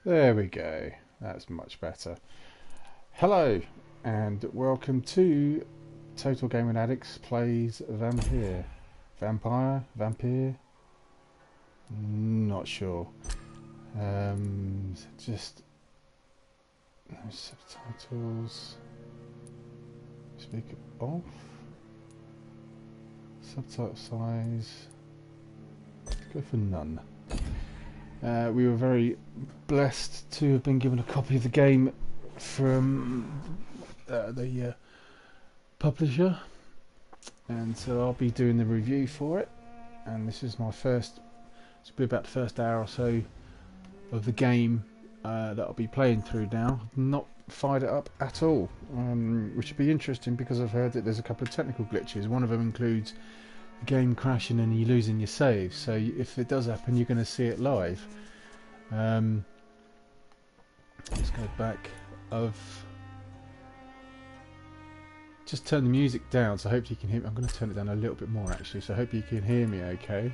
There we go. That's much better. Hello, and welcome to Total Gaming Addicts Plays Vampyr. Vampire? Vampyr? Not sure. Just no subtitles. Speak off. Subtitle size. Let's go for none. We were very blessed to have been given a copy of the game from the publisher, and so I'll be doing the review for it. And this is my first. It's be about the first hour or so of the game that I'll be playing through now. I've not fired it up at all, which would be interesting because I've heard that there's a couple of technical glitches. One of them includes the game crashing and you losing your save. So if it does happen, you're going to see it live. Let's go back. I've just turned the music down, so hopefully you can hear me. I'm going to turn it down a little bit more actually, so I hope you can hear me okay.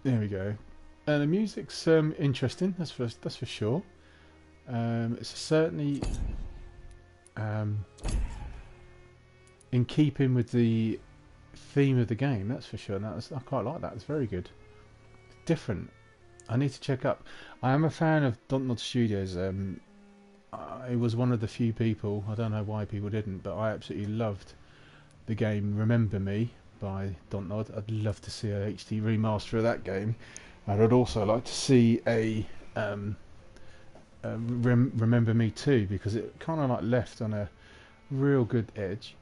There we go. And the music's interesting, that's for sure. It's certainly in keeping with the theme of the game, that's for sure. I quite like that. It's very good. It's different. I need to check up. I am a fan of Dontnod Studios. I was one of the few people, I don't know why people didn't, but I absolutely loved the game Remember Me by Dontnod. I'd love to see a HD remaster of that game, and I'd also like to see a Remember Me 2, because it kind of like left on a real good edge.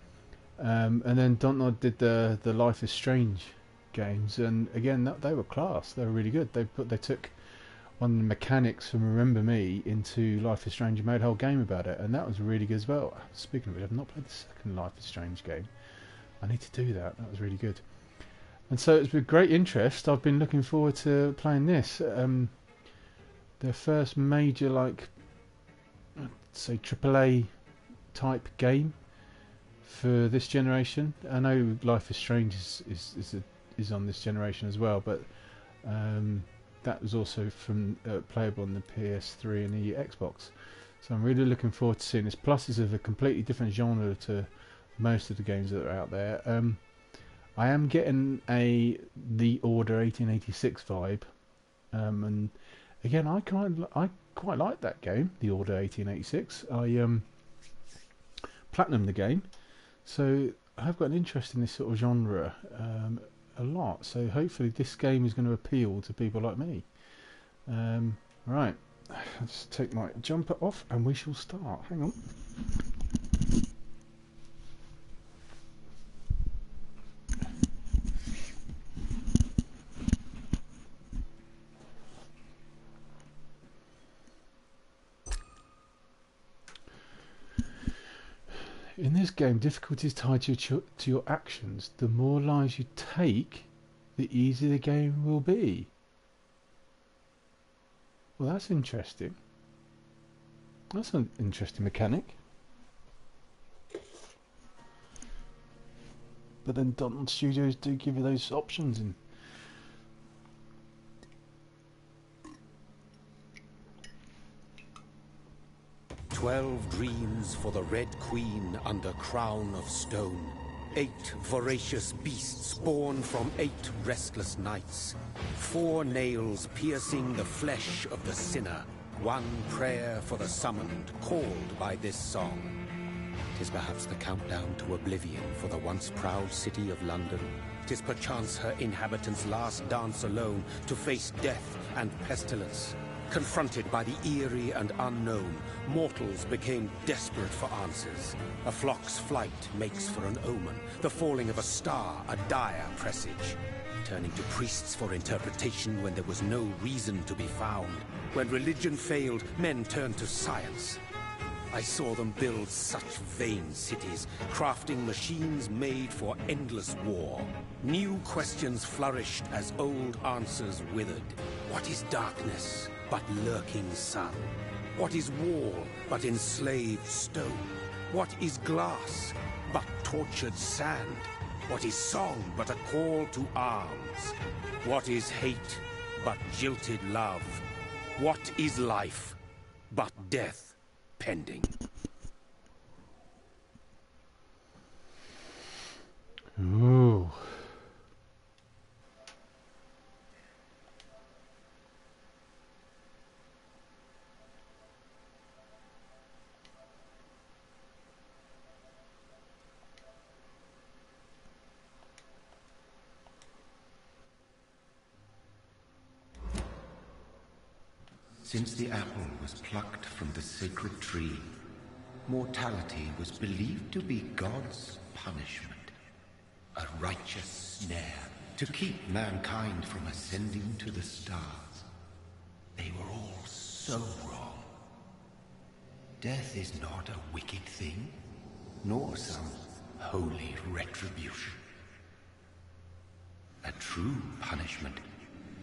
And then Dontnod did the Life is Strange games, and again they were class. They were really good. They took one of the mechanics from Remember Me into Life is Strange and made a whole game about it, and that was really good as well. Speaking of which, I've not played the second Life is Strange game. I need to do that. That was really good. And so it's with great interest I've been looking forward to playing this. Their first major, like, say AAA type game for this generation. I know Life is Strange is on this generation as well, but that was also from playable on the PS3 and the Xbox. So I'm really looking forward to seeing this. Plus, it's of a completely different genre to most of the games that are out there. I am getting the Order 1886 vibe, and again, I quite like that game, the Order 1886. I platinumed the game, so I have got an interest in this sort of genre a lot. So hopefully this game is going to appeal to people like me. Right, I'll just take my jumper off and we shall start. Hang on. In this game, difficulty is tied to your actions. The more lives you take, the easier the game will be. Well, that's interesting. That's an interesting mechanic. But then Dontnod Studios do give you those options. And 12 dreams for the Red Queen under crown of stone. 8 voracious beasts born from 8 restless nights. 4 nails piercing the flesh of the sinner. 1 prayer for the summoned, called by this song. 'Tis perhaps the countdown to oblivion for the once proud city of London. 'Tis perchance her inhabitants' last dance alone to face death and pestilence. Confronted by the eerie and unknown, mortals became desperate for answers. A flock's flight makes for an omen, the falling of a star a dire presage. Turning to priests for interpretation when there was no reason to be found. When religion failed, men turned to science. I saw them build such vain cities, crafting machines made for endless war. New questions flourished as old answers withered. What is darkness but lurking sun? What is wall but enslaved stone? What is glass but tortured sand? What is song but a call to arms? What is hate but jilted love? What is life but death pending? Ooh. Since the apple was plucked from the sacred tree, mortality was believed to be God's punishment. A righteous snare to keep mankind from ascending to the stars. They were all so wrong. Death is not a wicked thing, nor some holy retribution. A true punishment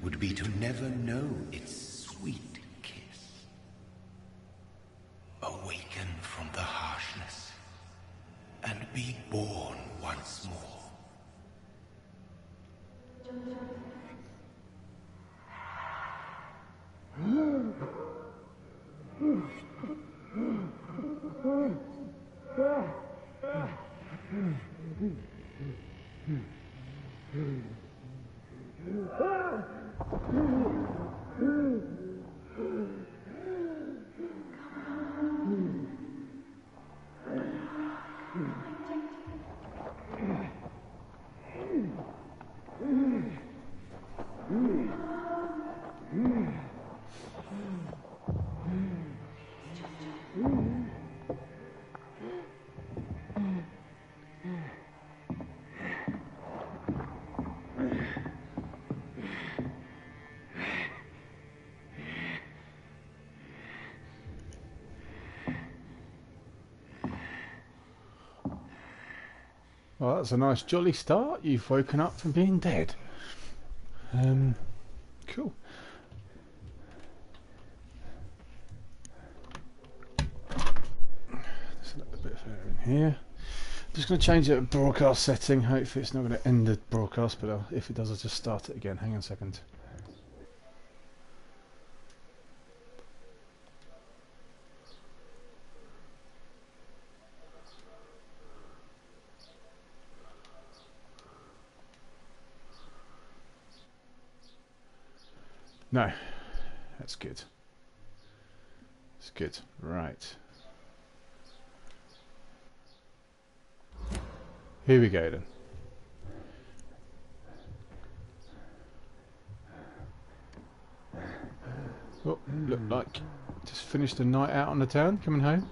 would be to never know its sweet kiss. Awaken from the harshness and be born once more. Well, that's a nice jolly start. You've woken up from being dead. Cool. Just a little bit of air in here. Just going to change the broadcast setting. Hopefully it's not going to end the broadcast, but if it does, I'll just start it again. Hang on a second. No, that's good. It's good. Right. Here we go then. Oh, look like just finished a night out on the town, coming home.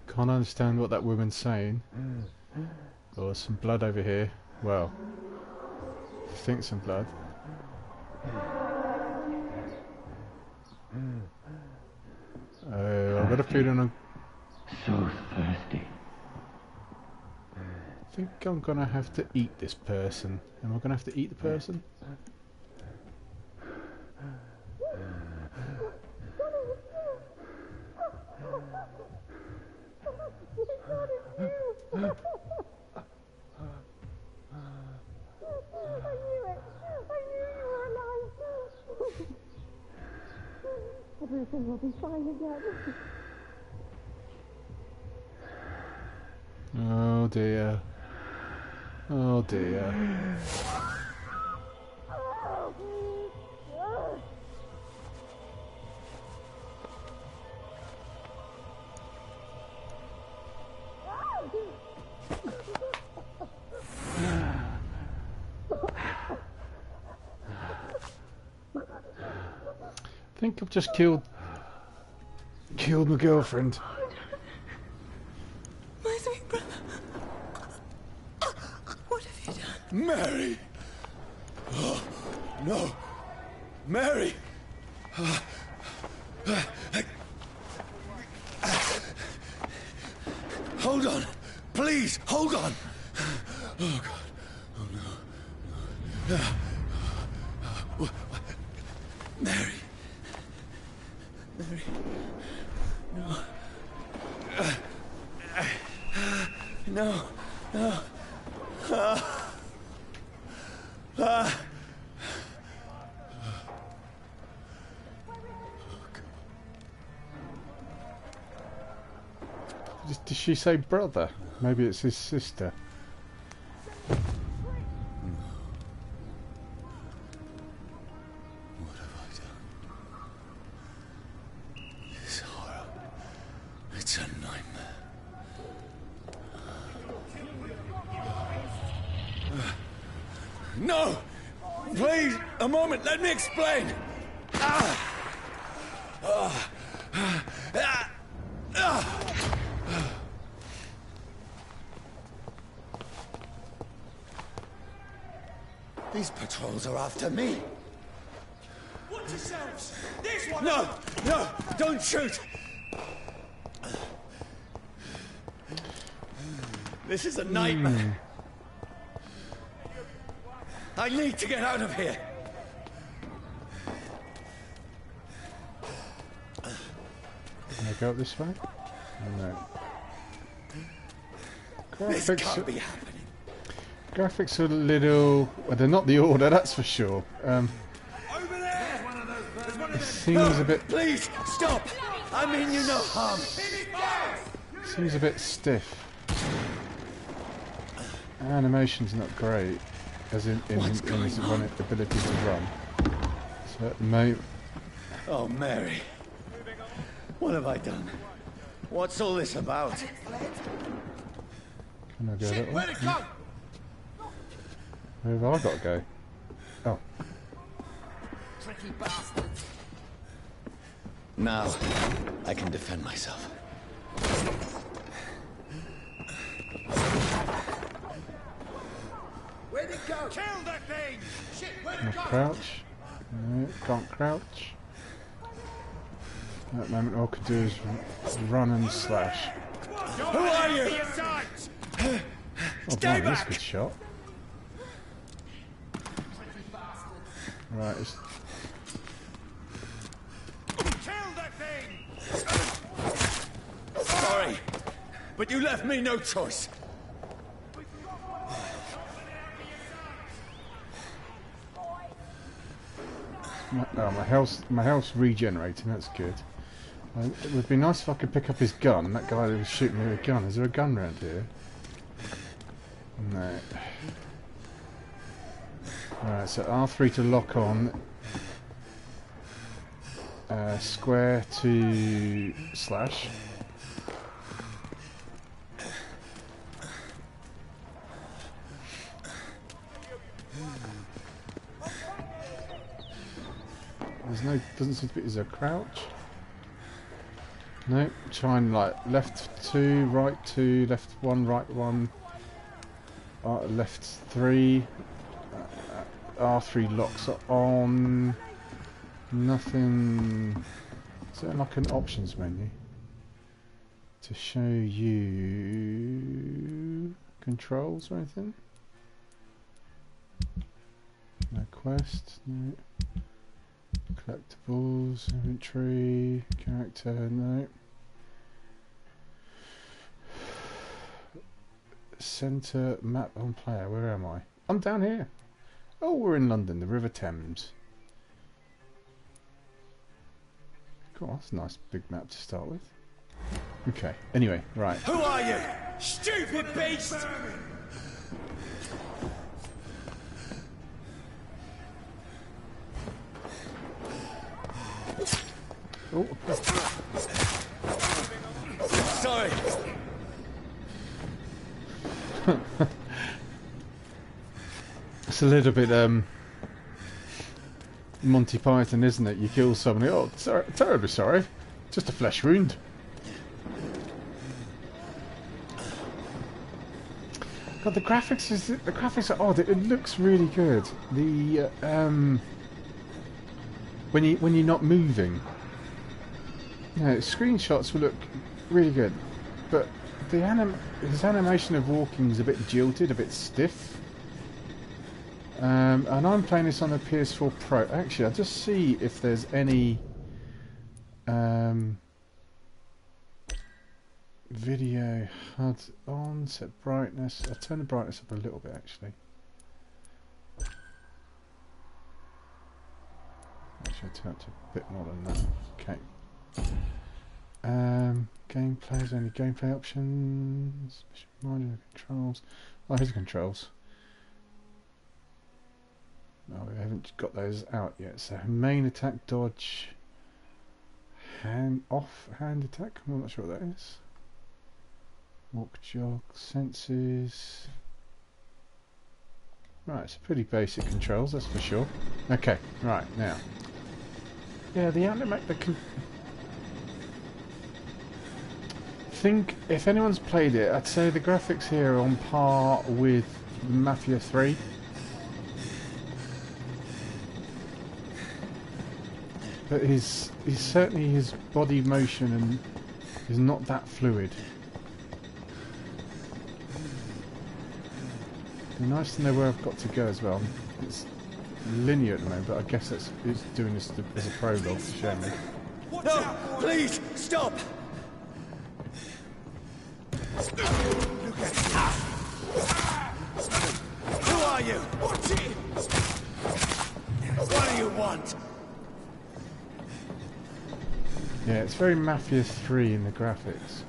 Can't understand what that woman's saying. Oh, there's some blood over here. Well, I think some blood. Oh, I've got a feeling I'm So thirsty. I think I'm gonna have to eat this person. Am I gonna have to eat the person? Everything will be fine again. Oh dear. Oh dear. I think I've just killed my girlfriend. My sweet brother. What have you done? Mary! Oh, no! Mary! Hold on! Please, hold on! Oh, God. Oh, no. Mary! No. No. Did she say brother? Maybe it's his sister. What have I done? This horror. It's a nightmare. No! Please, a moment, let me explain! These patrols are after me. Watch yourselves! This one! No! No! Don't shoot! This is a nightmare. I need to get out of here. Can I go up this way? Oh, no. This can't be happening. Graphics are a little... Well, they're not the order, that's for sure. Over there! It seems a bit... Please, stop! I mean you no harm. Seems a bit stiff. Animation's not great, as in his ability to run. So at the moment... Oh, Mary. What have I done? What's all this about? Can I go that way? Where'd it go? Where have I got to go? Oh. Tricky bastards. Now, I can defend myself. Where'd it go? Kill that thing! Shit, where'd Can I it go? crouch? No, can't crouch. At the moment all I could do is run and slash. Who are you? Oh, Stay blimey, that's a back! good shot. Right, it's... Kill that thing! Sorry, but you left me no choice. my health's regenerating, that's good. It would be nice if I could pick up his gun. That guy that was shooting me with a gun. Is there a gun around here? No. Alright, so R3 to lock on. Square to slash. There's no, doesn't seem to be, is there a crouch? No, try and like left 2, right 2, left 1, right 1, left 3, R3 locks are on, nothing, is there like an options menu to show you controls or anything? No quest, no. Collectibles, inventory, character, no. Center map on player, where am I? I'm down here. Oh, we're in London, the River Thames. Cool, that's a nice big map to start with. Okay, anyway, right. Who are you? Stupid beast! Oh. Sorry. It's a little bit Monty Python, isn't it? You kill somebody, oh, terribly sorry, just a flesh wound. God, the graphics are odd. It looks really good. The when you're not moving, you know, screenshots will look really good, but his animation of walking is a bit jilted, a bit stiff. And I'm playing this on the PS4 Pro. Actually, I'll just see if there's any Video HUD on, set brightness. I'll turn the brightness up a little bit actually. Actually, I'll turn it to a bit more than that. Okay. Gameplay, is there any gameplay options? Mission controls. Oh, here's the controls. No, we haven't got those out yet. So main attack, dodge, hand attack. I'm not sure what that is. Walk, jog, senses. Right, it's pretty basic controls, that's for sure. Okay, right now. Yeah, the outlet think if anyone's played it, I'd say the graphics here are on par with Mafia 3. But his certainly his body motion and is not that fluid. It'd be nice to know where I've got to go as well. It's linear at the moment, but I guess it's doing this as a prologue to show me. No, please, stop! Look at it. Who are you? Watch it! What do you want? Yeah, it's very Mafia 3 in the graphics.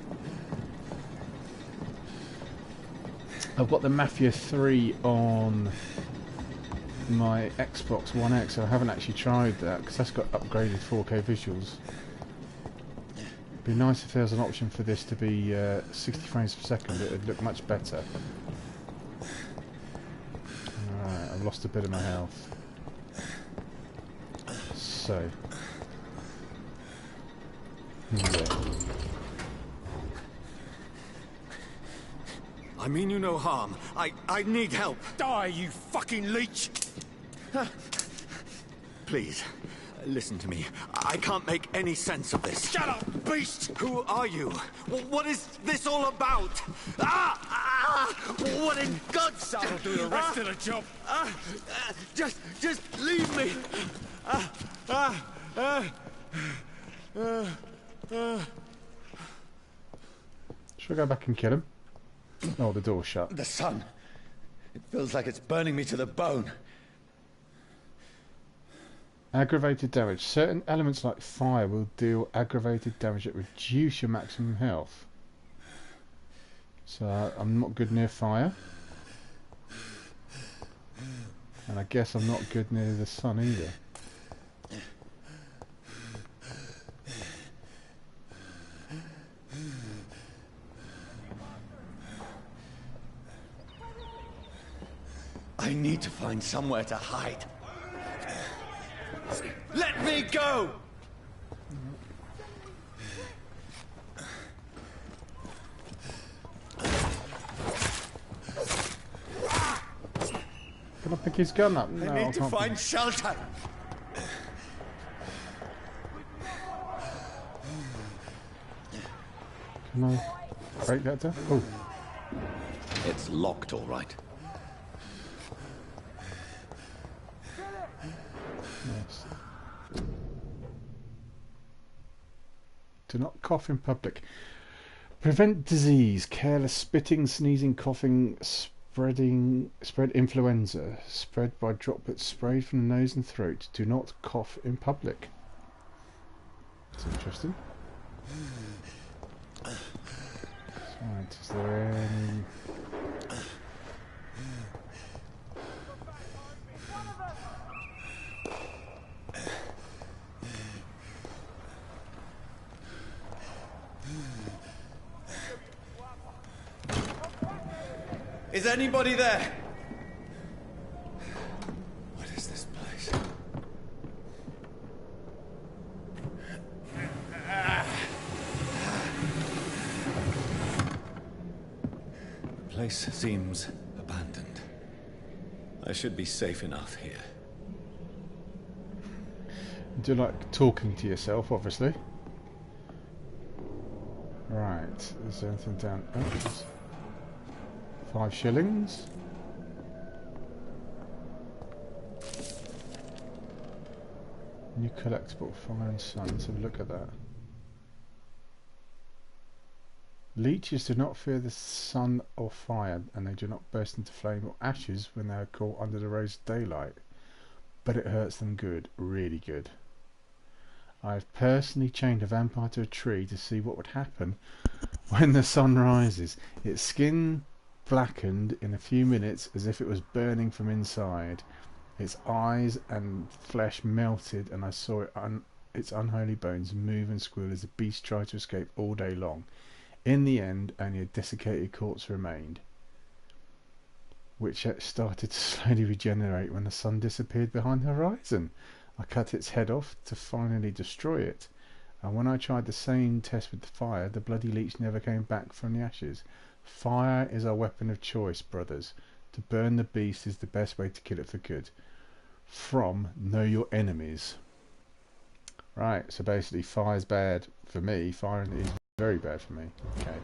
I've got the Mafia 3 on my Xbox One X, so I haven't actually tried that because that's got upgraded 4K visuals. It'd be nice if there was an option for this to be 60 frames per second. It would look much better. Alright, I've lost a bit of my health. So. Yeah. I mean you no harm. I need help. Die, you fucking leech! Please, listen to me. I can't make any sense of this. Shut up, beast! Who are you? What is this all about? What in God's name? That'll do the rest of the job. Just leave me. Should I go back and kill him? Oh, the door's shut. The sun. It feels like it's burning me to the bone. Aggravated damage. Certain elements like fire will deal aggravated damage that reduce your maximum health. So I'm not good near fire. And I guess I'm not good near the sun either. I need to find somewhere to hide. Let me go! Can I pick his gun up? No, I need to can't find shelter. Can I break that down? Oh. It's locked, all right. Yes. Do not cough in public. Prevent disease. Careless spitting, sneezing, coughing, spread influenza. Spread by droplets sprayed from the nose and throat. Do not cough in public. That's interesting. Right, is there any... Is anybody there? What is this place? The place seems abandoned. I should be safe enough here. Do you like talking to yourself, obviously? Right, is there anything down... Oops. 5 shillings. New collectible, Fire and Sun. Let's have a look at that. Leeches do not fear the sun or fire, and they do not burst into flame or ashes when they are caught under the rays of daylight. But it hurts them good, really good. I have personally chained a vampire to a tree to see what would happen when the sun rises. Its skin blackened in a few minutes as if it was burning from inside. Its eyes and flesh melted, and I saw its unholy bones move and squeal as the beast tried to escape all day long. In the end, only a desiccated corpse remained, which started to slowly regenerate when the sun disappeared behind the horizon. I cut its head off to finally destroy it, and when I tried the same test with the fire, the bloody leech never came back from the ashes. Fire is our weapon of choice, brothers. To burn the beast is the best way to kill it for good. From Know Your Enemies. Right, so basically fire's bad for me, fire is very bad for me. Okay.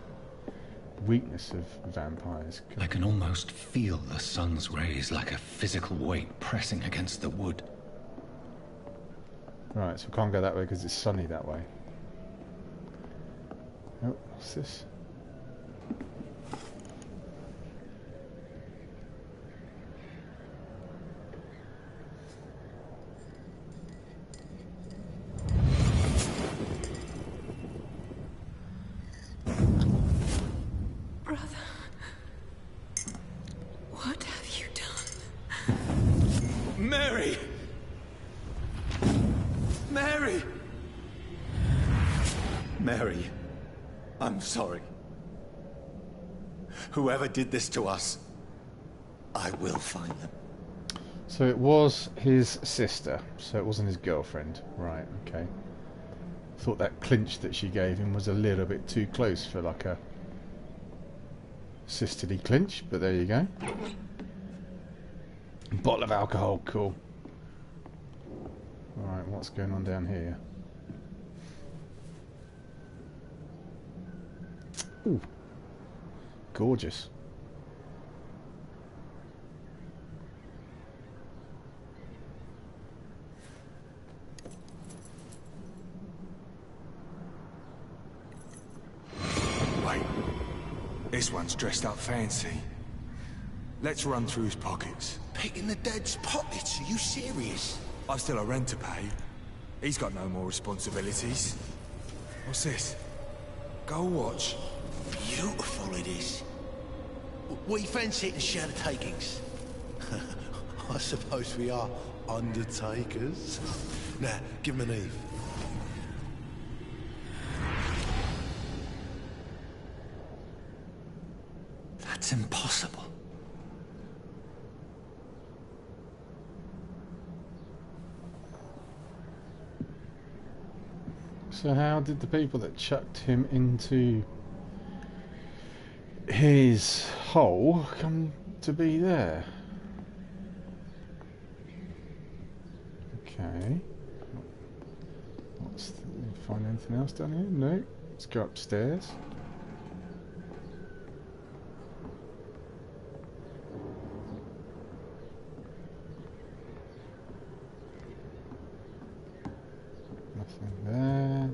Weakness of vampires. I can almost feel the sun's rays like a physical weight pressing against the wood. Right, so we can't go that way because it's sunny that way. Oh, what's this? What have you done? Mary! Mary! Mary, I'm sorry. Whoever did this to us, I will find them. So it was his sister, so it wasn't his girlfriend. Right, okay. Thought that clinch that she gave him was a little bit too close for like a sisterly clinch, but there you go. Bottle of alcohol, cool. Alright, what's going on down here? Ooh. Gorgeous. Wait. This one's dressed up fancy. Let's run through his pockets. Picking the dead's pockets? Are you serious? I've still a rent to pay. He's got no more responsibilities. What's this? Gold watch. Beautiful it is. We fancy it and share the takings. I suppose we are undertakers. Now, give him an Eve. That's impossible. So how did the people that chucked him into his hole come to be there? Okay. Find anything else down here? No. Let's go upstairs. Nothing there.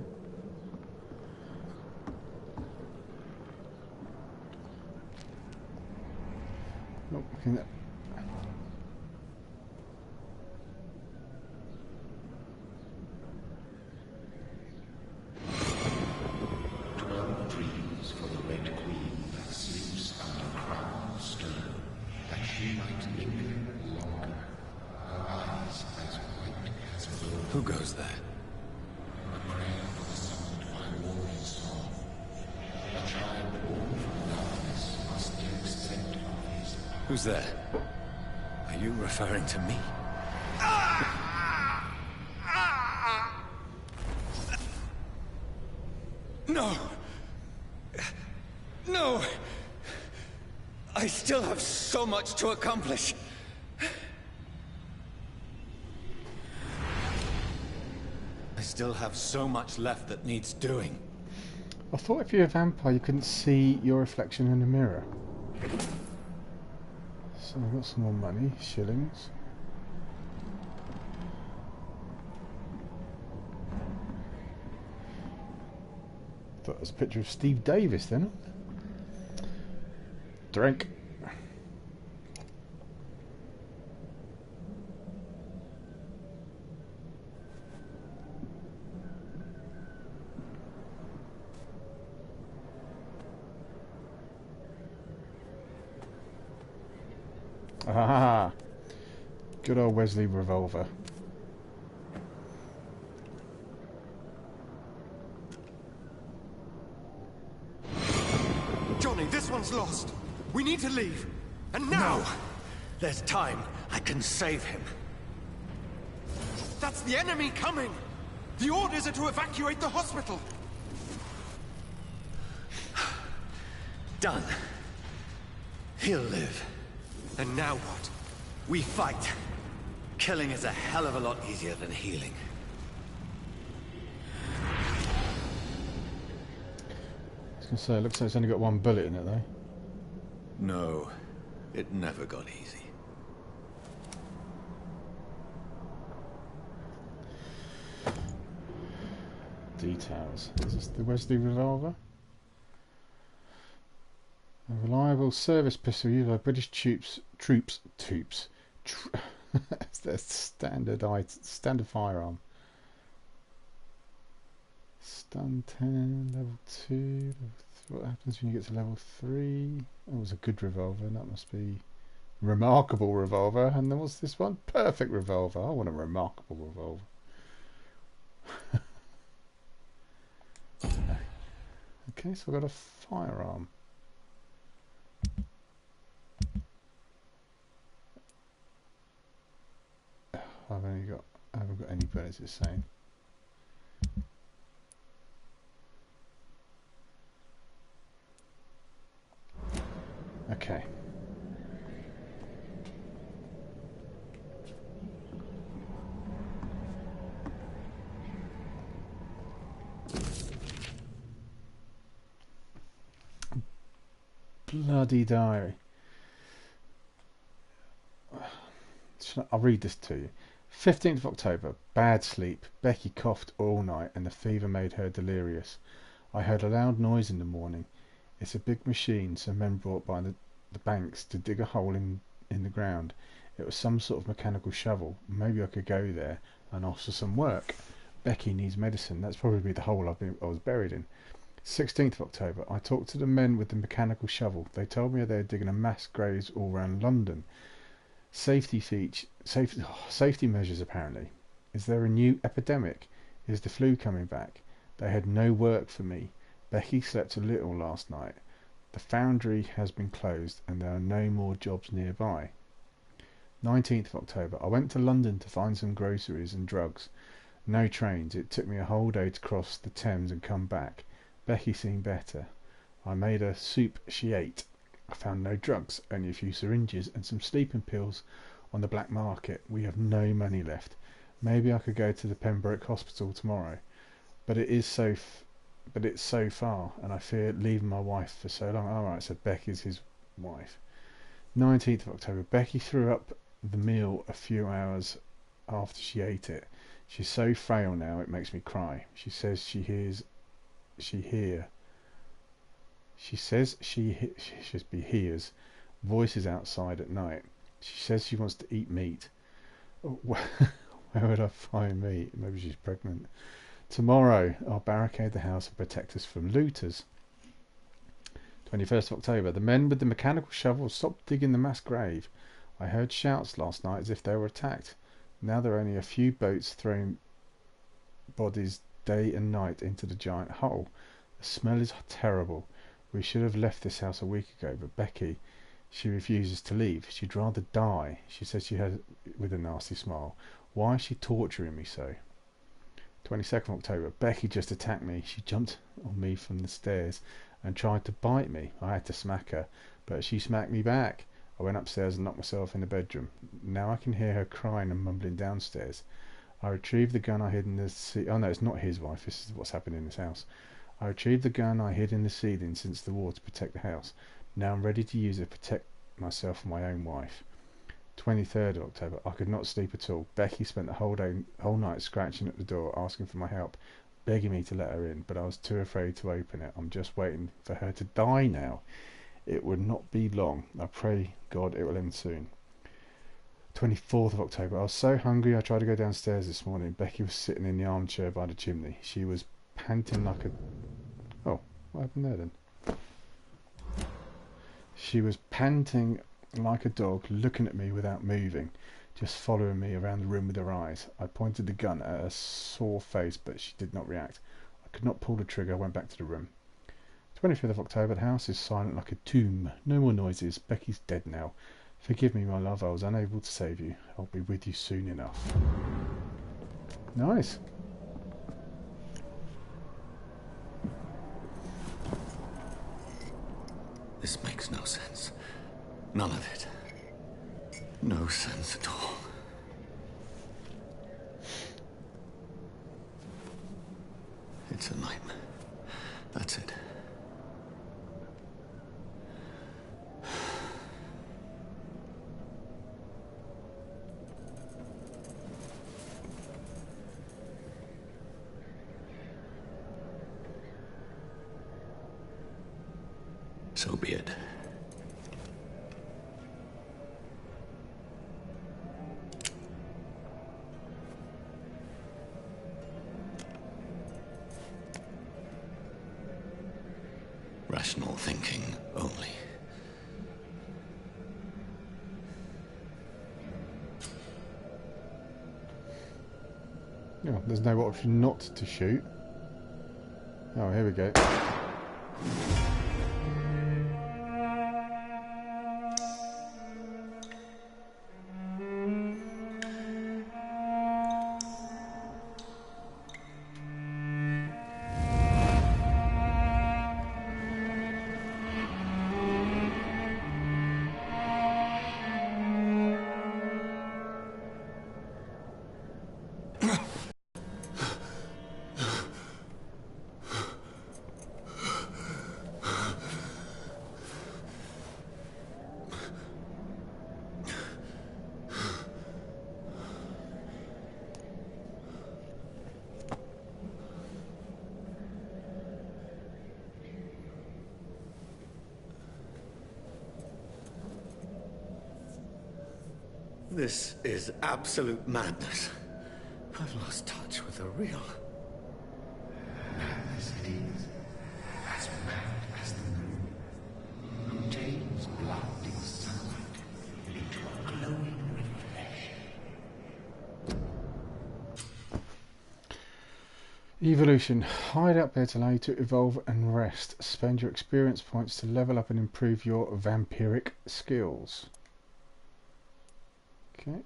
Nope, looking at Dreams for the Red Queen that sleeps under crown of stone, that she might linger longer, her eyes as white as wool. Who goes there? A prayer for the sun to find warriors strong. A child born from darkness must the extent of his power. Who's there? Are you referring to me? No! No! I still have so much to accomplish. I still have so much left that needs doing. I thought if you're a vampire you couldn't see your reflection in a mirror. So I've got some more money, shillings. Thought it was a picture of Steve Davis then. Drink. Ah, good old Wesley revolver. Johnny, this one's lost. We need to leave. And now! No! There's time. I can save him. That's the enemy coming! The orders are to evacuate the hospital! Done. He'll live. And now what? We fight. Killing is a hell of a lot easier than healing. I was going to say, it looks like it's only got one bullet in it though. No, it never got easy. Details. Is this the Wesley revolver? A reliable service pistol used by British troops. That's their standard firearm. Stun 10, level 2. What happens when you get to level 3? Oh, it was a good revolver. That must be remarkable revolver. And then what's this one? Perfect revolver. I want a remarkable revolver. Okay, so I've got a firearm. I haven't got any bullets, it's saying. Okay. Bloody diary. I'll read this to you. 15th of October. Bad sleep. Becky coughed all night and the fever made her delirious. I heard a loud noise in the morning. It's a big machine some men brought by the banks to dig a hole in the ground. It was some sort of mechanical shovel. Maybe I could go there and offer some work. Becky needs medicine. That's probably the hole I was buried in. 16th of October. I talked to the men with the mechanical shovel. They told me they're digging a mass graves all around London. Safety measures apparently. Is there a new epidemic? Is the flu coming back? They had no work for me. Becky slept a little last night. The foundry has been closed and there are no more jobs nearby. 19th of October. I went to London to find some groceries and drugs. No trains. It took me a whole day to cross the Thames and come back. Becky seemed better. I made her soup she ate. I found no drugs, only a few syringes and some sleeping pills on the black market. We have no money left. Maybe I could go to the Pembroke Hospital tomorrow, but it's so far, and I fear leaving my wife for so long. All right, so Becky's his wife. 19th of October. Becky threw up the meal a few hours after she ate it. She's so frail now it makes me cry. She says she hears voices outside at night. She says she wants to eat meat. Where would I find meat? Maybe she's pregnant. Tomorrow I'll barricade the house and protect us from looters. 21st of October. The men with the mechanical shovel stopped digging the mass grave. I heard shouts last night as if they were attacked. Now there are only a few boats throwing bodies day and night into the giant hole. The smell is terrible. We should have left this house a week ago, but Becky, she refuses to leave. She'd rather die. She says she has, with a nasty smile. Why is she torturing me so? 22nd of October. Becky just attacked me. She jumped on me from the stairs and tried to bite me. I had to smack her, but she smacked me back. I went upstairs and knocked myself in the bedroom. Now I can hear her crying and mumbling downstairs. I retrieved the gun I hid in the ceiling. Oh no, it's not his wife. This is what's happened in this house. I retrieved the gun I hid in the ceiling since the war to protect the house. Now I'm ready to use it to protect myself and my own wife. 23rd of October. I could not sleep at all. Becky spent the whole night scratching at the door, asking for my help. begging me to let her in, but I was too afraid to open it. I'm just waiting for her to die now. It would not be long. I pray God it will end soon. 24th of October. I was so hungry I tried to go downstairs this morning. Becky was sitting in the armchair by the chimney. She was panting like a... Oh, what happened there then? She was panting like a dog, looking at me without moving, just following me around the room with her eyes. I pointed the gun at her sore face, but she did not react. I could not pull the trigger. I went back to the room. 25th of October. The house is silent like a tomb. No more noises. Becky's dead now. Forgive me, my love. I was unable to save you. I'll be with you soon enough. Nice. This makes no sense. None of it. No sense at all. It's a nightmare. That's it. So be it. Rational thinking only. Oh, there's no option not to shoot. Oh, here we go. This is absolute madness. I've lost touch with the real. Madness it is, as mad as the moon, who takes blood in sunlight into a glowing reflection. Evolution. Hide out there to allow you to evolve and rest. Spend your experience points to level up and improve your vampiric skills. Okay.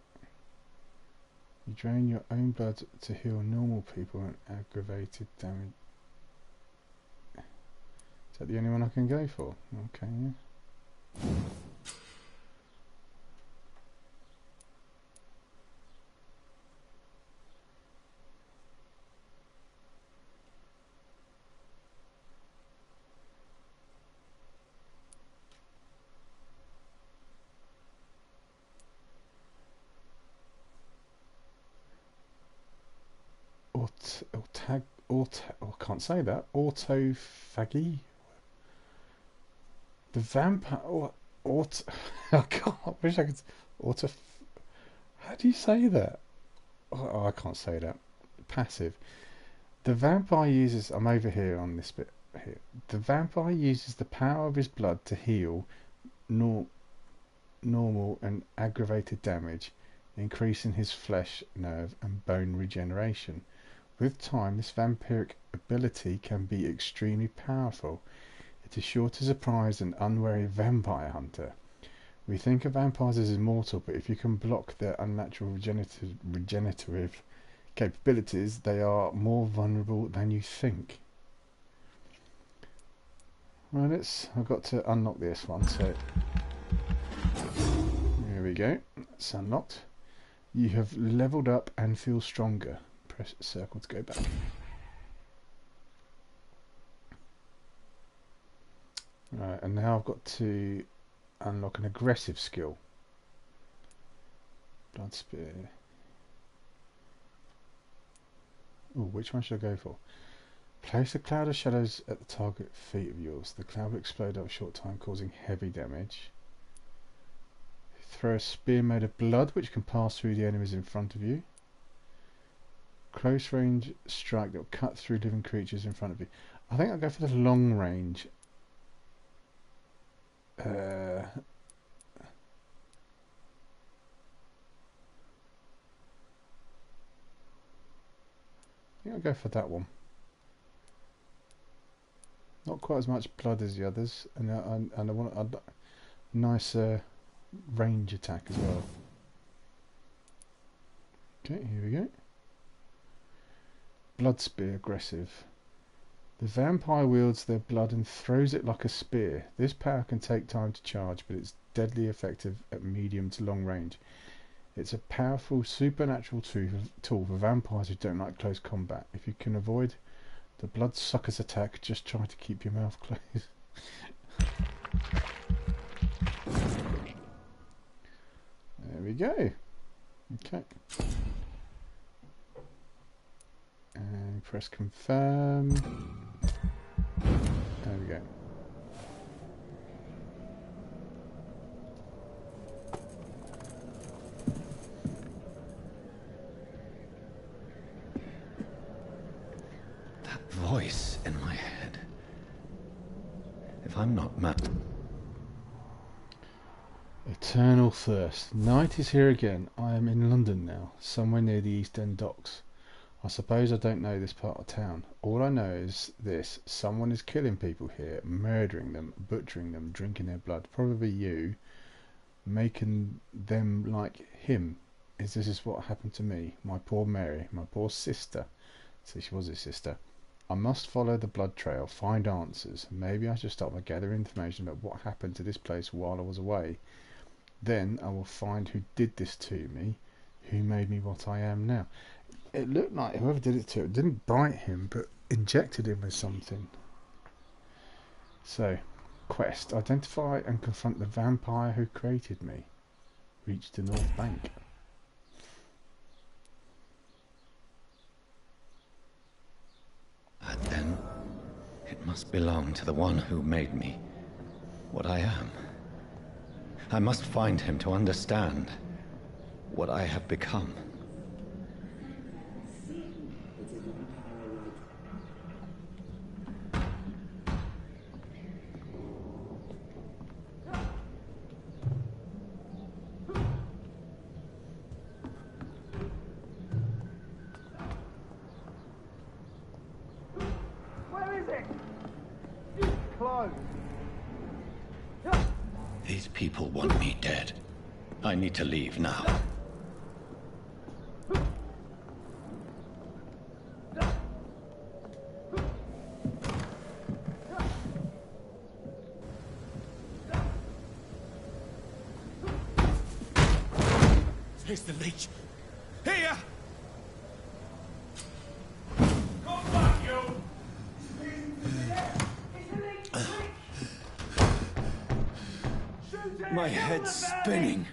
You drain your own blood to heal normal people and aggravated damage. Is that the only one I can go for? Okay, yeah. I can't say that. Autophagy. The vampire. I can't. I wish I could. How do you say that? Oh, I can't say that. Passive. The vampire uses. I'm over here on this bit here. The vampire uses the power of his blood to heal normal and aggravated damage, increasing his flesh, nerve, and bone regeneration. With time, this vampiric ability can be extremely powerful. It is sure to surprise an unwary vampire hunter. We think of vampires as immortal, but if you can block their unnatural regenerative capabilities, they are more vulnerable than you think. Right, I've got to unlock this one, so here we go. It's unlocked. You have leveled up and feel stronger. Press circle to go back. Right, and now I've got to unlock an aggressive skill. Blood spear. Oh, which one should I go for? Place a cloud of shadows at the target feet of yours. The cloud will explode over a short time, causing heavy damage. Throw a spear made of blood, which can pass through the enemies in front of you. Close range strike that will cut through living creatures in front of you. I think I'll go for the long range. I think I'll go for that one. Not quite as much blood as the others, and I want a nicer range attack as well. Okay, here we go. Blood spear, aggressive. The vampire wields their blood and throws it like a spear. This power can take time to charge, but it's deadly effective at medium to long range. It's a powerful supernatural tool for vampires who don't like close combat. If you can avoid the bloodsucker's attack, just try to keep your mouth closed. There we go. Okay. And press confirm. There we go. That voice in my head. If I'm not mad. Eternal thirst. Night is here again. I am in London now, somewhere near the East End docks. I suppose I don't know this part of town. All I know is this: someone is killing people here, murdering them, butchering them, drinking their blood. Probably you, making them like him. This is what happened to me, my poor Mary, my poor sister. So she was his sister. I must follow the blood trail, find answers. Maybe I should start by gathering information about what happened to this place while I was away. Then I will find who did this to me, who made me what I am now. It looked like whoever did it to him didn't bite him, but injected him with something. So, quest. Identify and confront the vampire who created me. Reach the North Bank. And then, it must belong to the one who made me what I am. I must find him to understand what I have become. These people want me dead. I need to leave now. Here's the leech. Here! My head's spinning.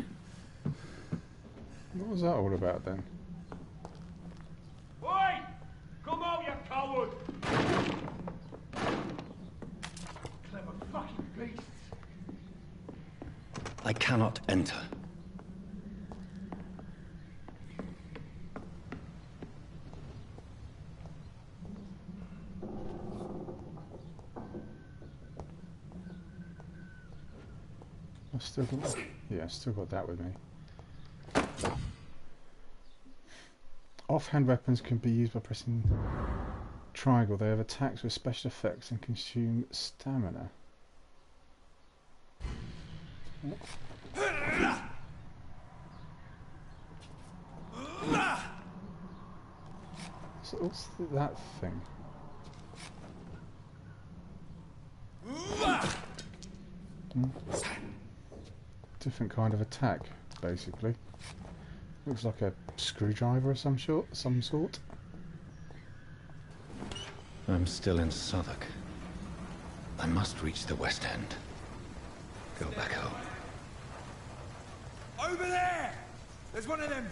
What was that all about then? Oi! Come out, you coward! Clever fucking beasts. I cannot enter. I've still got that with me. Offhand weapons can be used by pressing triangle. They have attacks with special effects and consume stamina. So what's that thing? Different kind of attack, basically. Looks like a screwdriver of some sort. I'm still in Southwark. I must reach the West End. Go back home. Over there! There's one of them.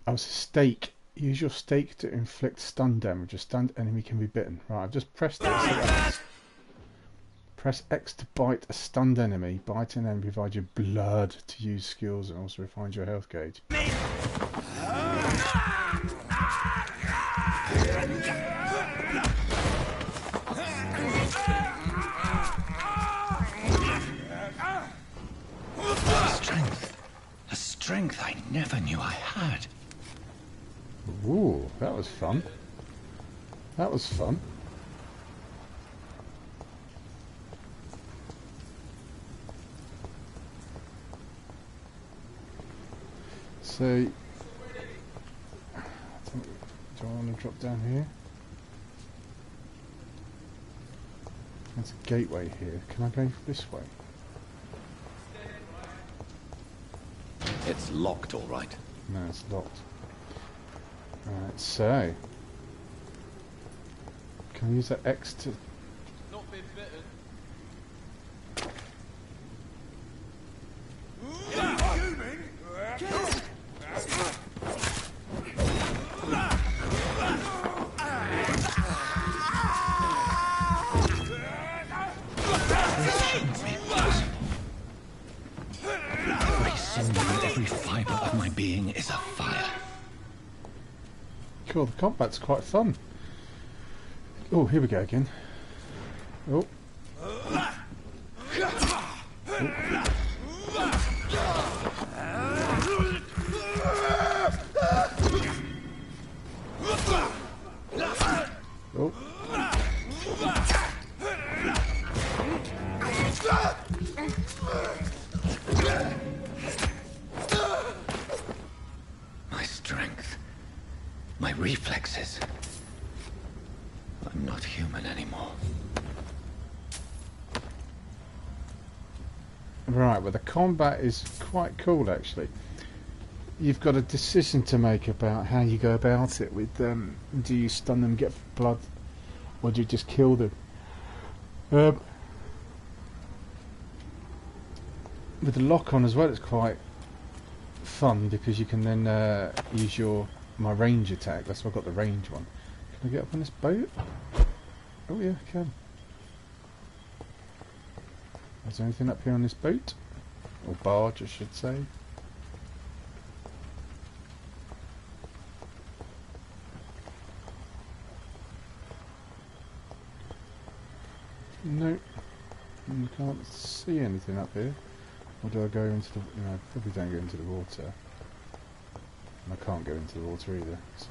I was a stake Use your stake to inflict stun damage. A stunned enemy can be bitten. Right, I've just pressed X. Press X to bite a stunned enemy. Bite an enemy, provide you blood to use skills, and also refines your health gauge. A strength I never knew I had. Ooh, that was fun. That was fun. So, do I want to drop down here? There's a gateway here. Can I go this way? It's locked, all right. No, it's locked. Alright, so... Can I use that X to... Not been bitten. Every fibre of my being is afire. Cool, the combat's quite fun. Oh, here we go again. Oh. Oh. Oh. My strength, my reflexes. I'm not human anymore. Right, well the combat is quite cool actually. You've got a decision to make about how you go about it with do you stun them, get blood, or do you just kill them? With the lock on as well, it's quite fun because you can then use my range attack. That's why I've got the range one. Can I get up on this boat? Oh yeah, I can. Is there anything up here on this boat? Or barge, I should say. Nope. I can't see anything up here. Or do I go into the... No, I probably don't go into the water. And I can't go into the water either, so...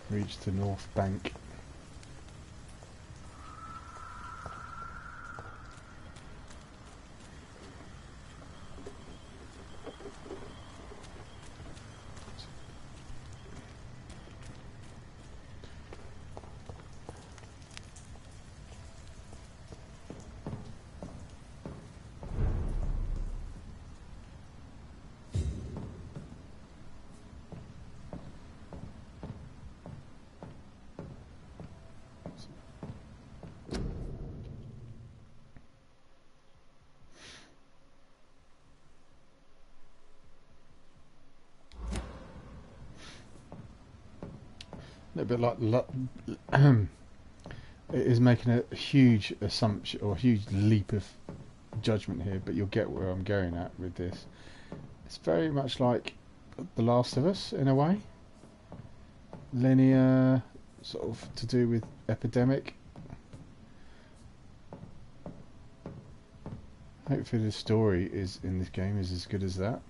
Reach the north bank. A bit like it is making a huge assumption or a huge leap of judgment here, but you'll get where I'm going at with this. It's very much like The Last of Us in a way, linear, sort of to do with epidemic. Hopefully the story is in this game is as good as that.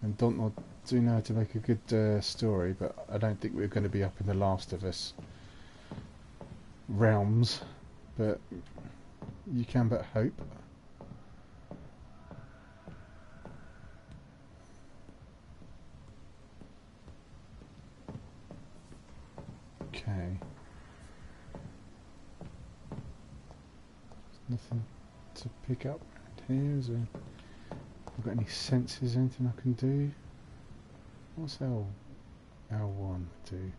And Dontnod do know how to make a good story, but I don't think we're going to be up in The Last of Us realms, but you can but hope. Okay. There's nothing to pick up around here, is there? I've got any senses, anything I can do? What's that all? L1 do?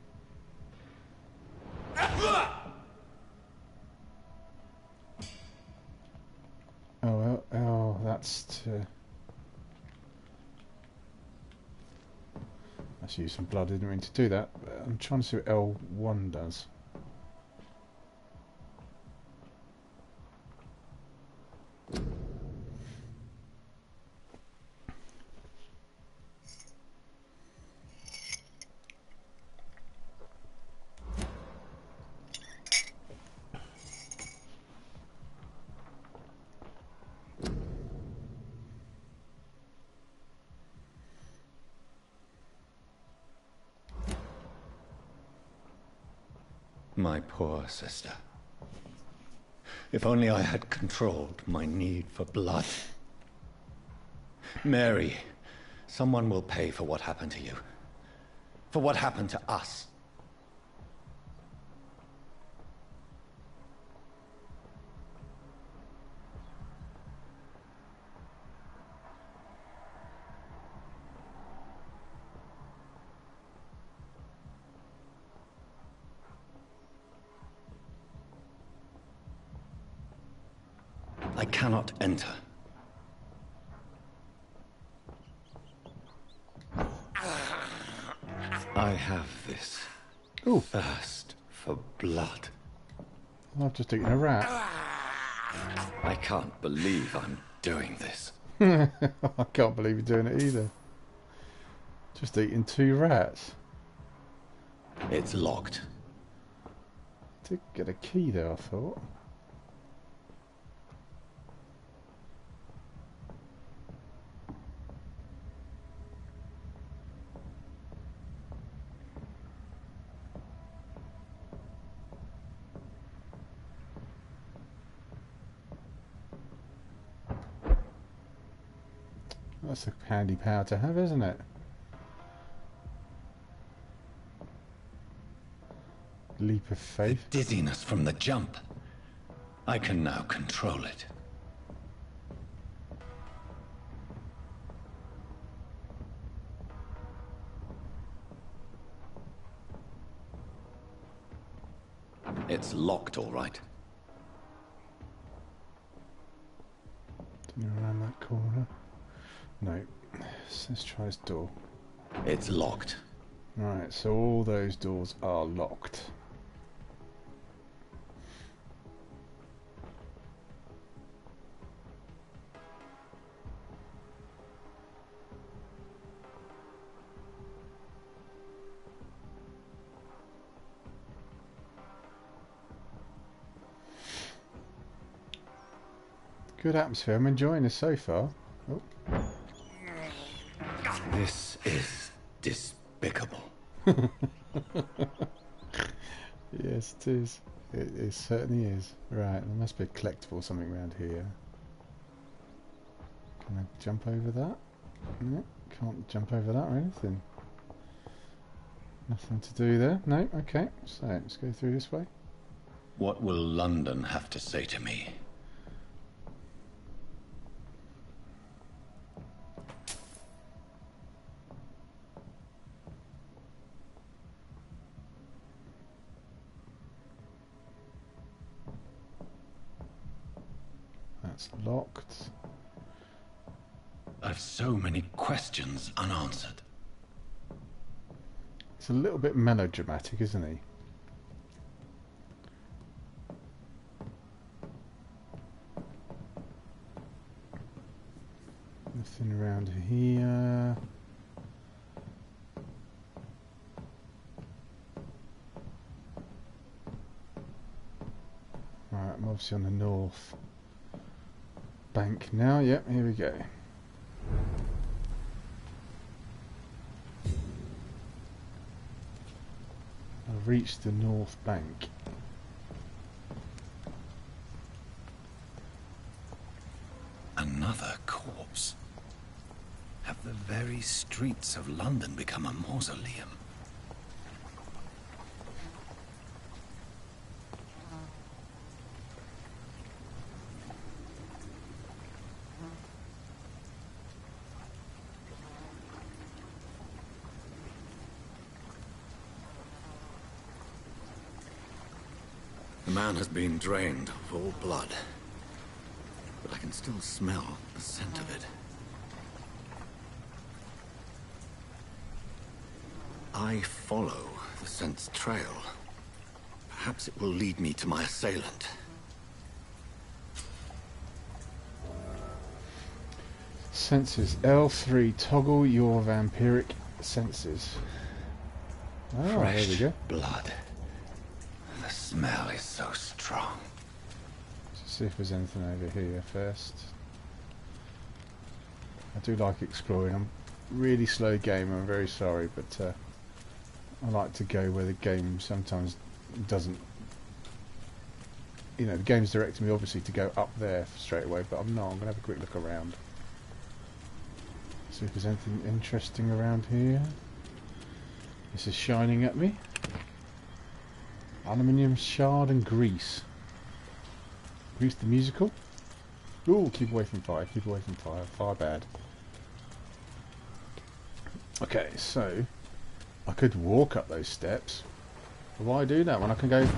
Oh, that's to... Let's use some blood. I didn't mean to do that. But I'm trying to see what L1 does. My poor sister. If only I had controlled my need for blood. Mary, someone will pay for what happened to you. For what happened to us. I cannot enter. I have this thirst for blood. I've just eaten a rat. I can't believe I'm doing this. I can't believe you're doing it either. Just eating 2 rats. It's locked. Did get a key there, I thought. That's a handy power to have, isn't it? Leap of faith. Dizziness from the jump. I can now control it. It's locked, all right. Turn around that corner. No. Let's try this door. It's locked. Right, so all those doors are locked. Good atmosphere. I'm enjoying this so far. Oh. This is despicable. Yes, it is. It certainly is. Right, there must be a collectible or something around here. Can I jump over that? No, can't jump over that or anything. Nothing to do there. No, okay. So, let's go through this way. What will London have to say to me? That's locked. I've so many questions unanswered. It's a little bit melodramatic, isn't he? Nothing around here. Right, I'm obviously on the north bank now. Yep, here we go. I've reached the north bank. Another corpse. Have the very streets of London become a mausoleum? The man has been drained of all blood, but I can still smell the scent of it. I follow the scent's trail. Perhaps it will lead me to my assailant. Senses. L3. Toggle your vampiric senses. Oh, there we Fresh go. blood. The smell is so strong. Let's see if there's anything over here first. I do like exploring. I'm really slow gamer, I'm very sorry, but I like to go where the game sometimes doesn't. You know, the game's directing me obviously to go up there straight away, but I'm not. I'm going to have a quick look around. See if there's anything interesting around here. This is shining at me. Aluminium shard and grease. Grease the musical. Ooh, keep away from fire. Keep away from fire. Fire bad. Okay, so I could walk up those steps. But why do that when I can go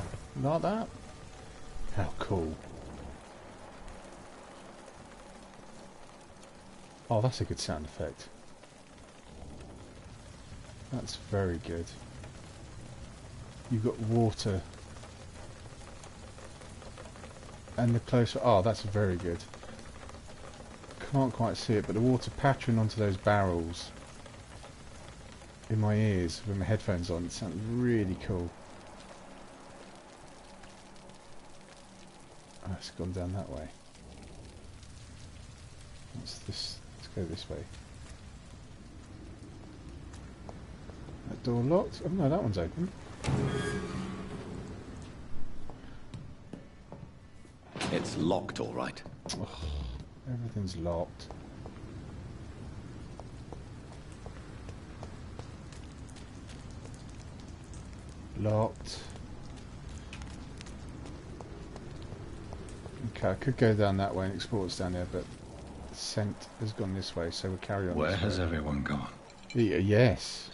like that? How cool. Oh, that's a good sound effect. That's very good. You've got water. And the closer... Oh, that's very good. Can't quite see it, but the water pattering onto those barrels in my ears with my headphones on, it sounds really cool. Oh, it's gone down that way. What's this? Let's go this way. That door locked? Oh no, that one's open. It's locked, all right. Ugh, everything's locked. Locked. Okay, I could go down that way and explore what's down there, but the scent has gone this way, so we'll carry on. Where has everyone gone? Yes.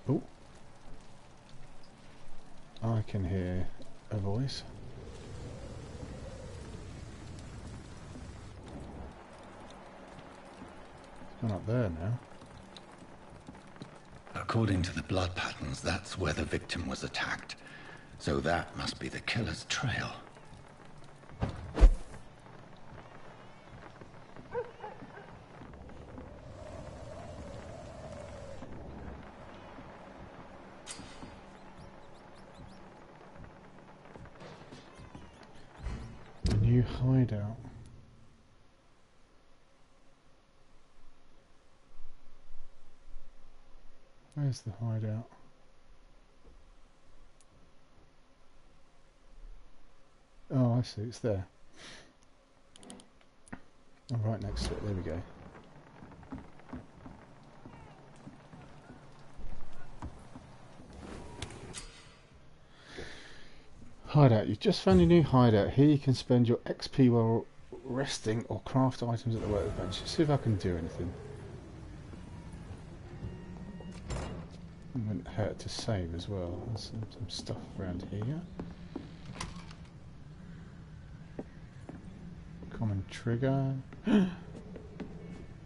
Oh. I can hear a voice. It's gone up there now. According to the blood patterns, that's where the victim was attacked. So that must be the killer's trail. New hideout. Where's the hideout? Oh, I see, it's there. Oh, right next to it, there we go. Hideout. You've just found a new hideout. Here you can spend your XP while resting or craft items at the workbench. Let's see if I can do anything. It wouldn't hurt to save as well. There's some stuff around here. Common trigger. Oh,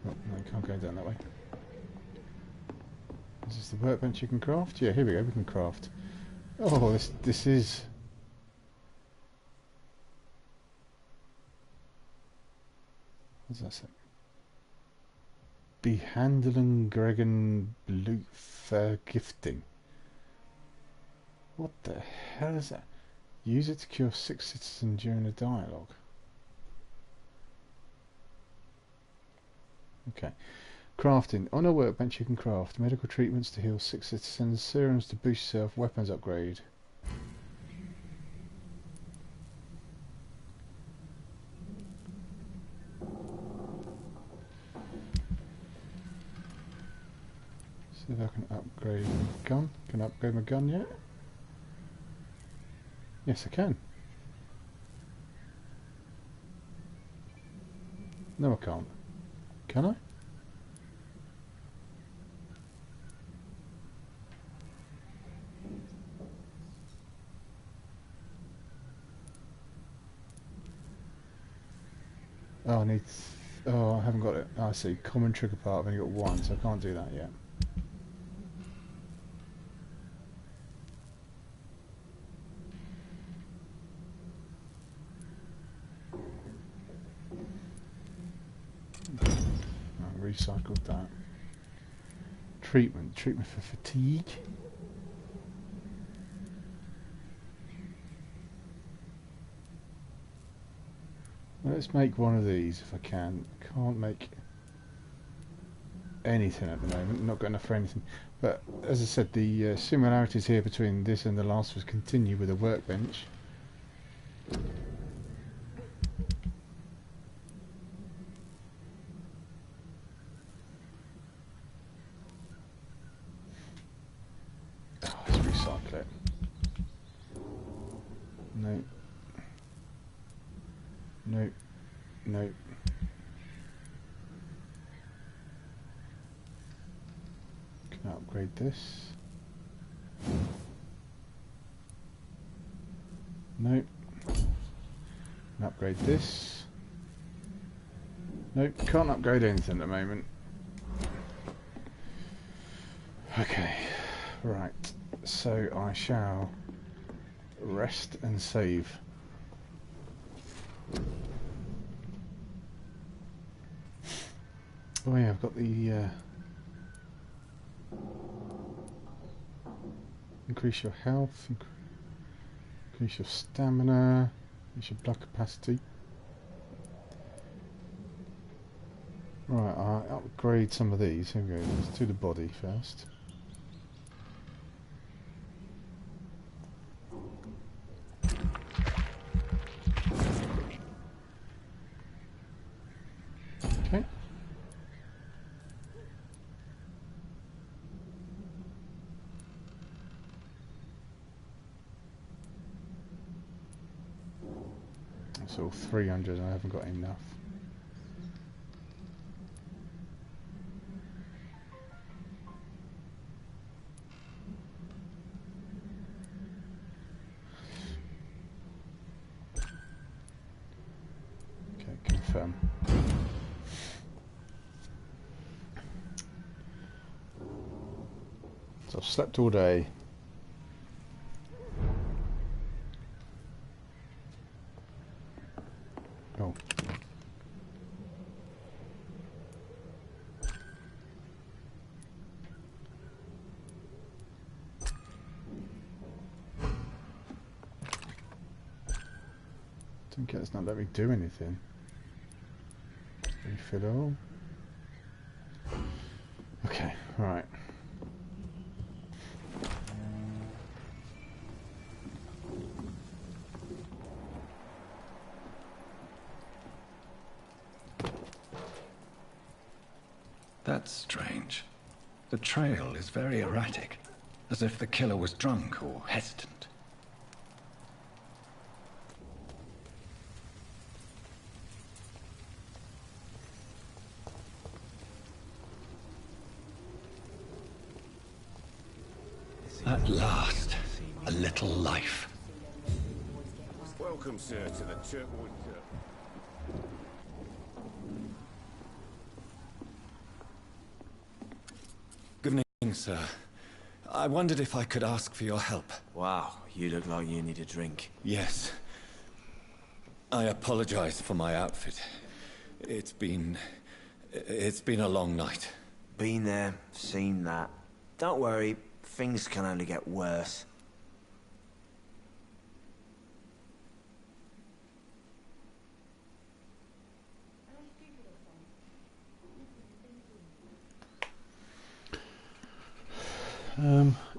no, you can't go down that way. Is this the workbench you can craft? Yeah, here we go. We can craft. Oh, this is... What's that say? Behandelen Gregan Blue Vergifting. What the hell is that? Use it to cure 6 citizens during a dialogue. Okay. Crafting. On a workbench you can craft medical treatments to heal 6 citizens, serums to boost yourself, weapons upgrade. See if I can upgrade my gun. Can I upgrade my gun yet? Yes, I can. No, I can't. Can I? Oh, I need... Oh, I haven't got it. I see. Common trigger part. I've only got one, so I can't do that yet. I recycled that. Treatment for fatigue. Let's make one of these if I can. Can't make anything at the moment. Not got enough for anything. But as I said, the similarities here between this and the last was continue with a workbench. Oh, let's recycle it. No. No. No. Can I upgrade this? No. Can upgrade this? Nope, can't upgrade anything at the moment. Okay, right. So I shall rest and save. Oh yeah, I've got the increase your health, increase your stamina, increase your blood capacity. Right, I'll upgrade some of these. Here we go. Let's do the body first. Okay. That's all 300 and I haven't got enough. Okay, confirm. So I've slept all day. Oh. Don't get it's not letting me do anything. Refill all. Okay, right. That's strange. The trail is very erratic, as if the killer was drunk or hesitant. At last, a little life. Welcome, sir, to the Turkwood. Good evening, sir. I wondered if I could ask for your help. Wow, you look like you need a drink. Yes. I apologize for my outfit. It's been a long night. Been there, seen that. Don't worry, things can only get worse.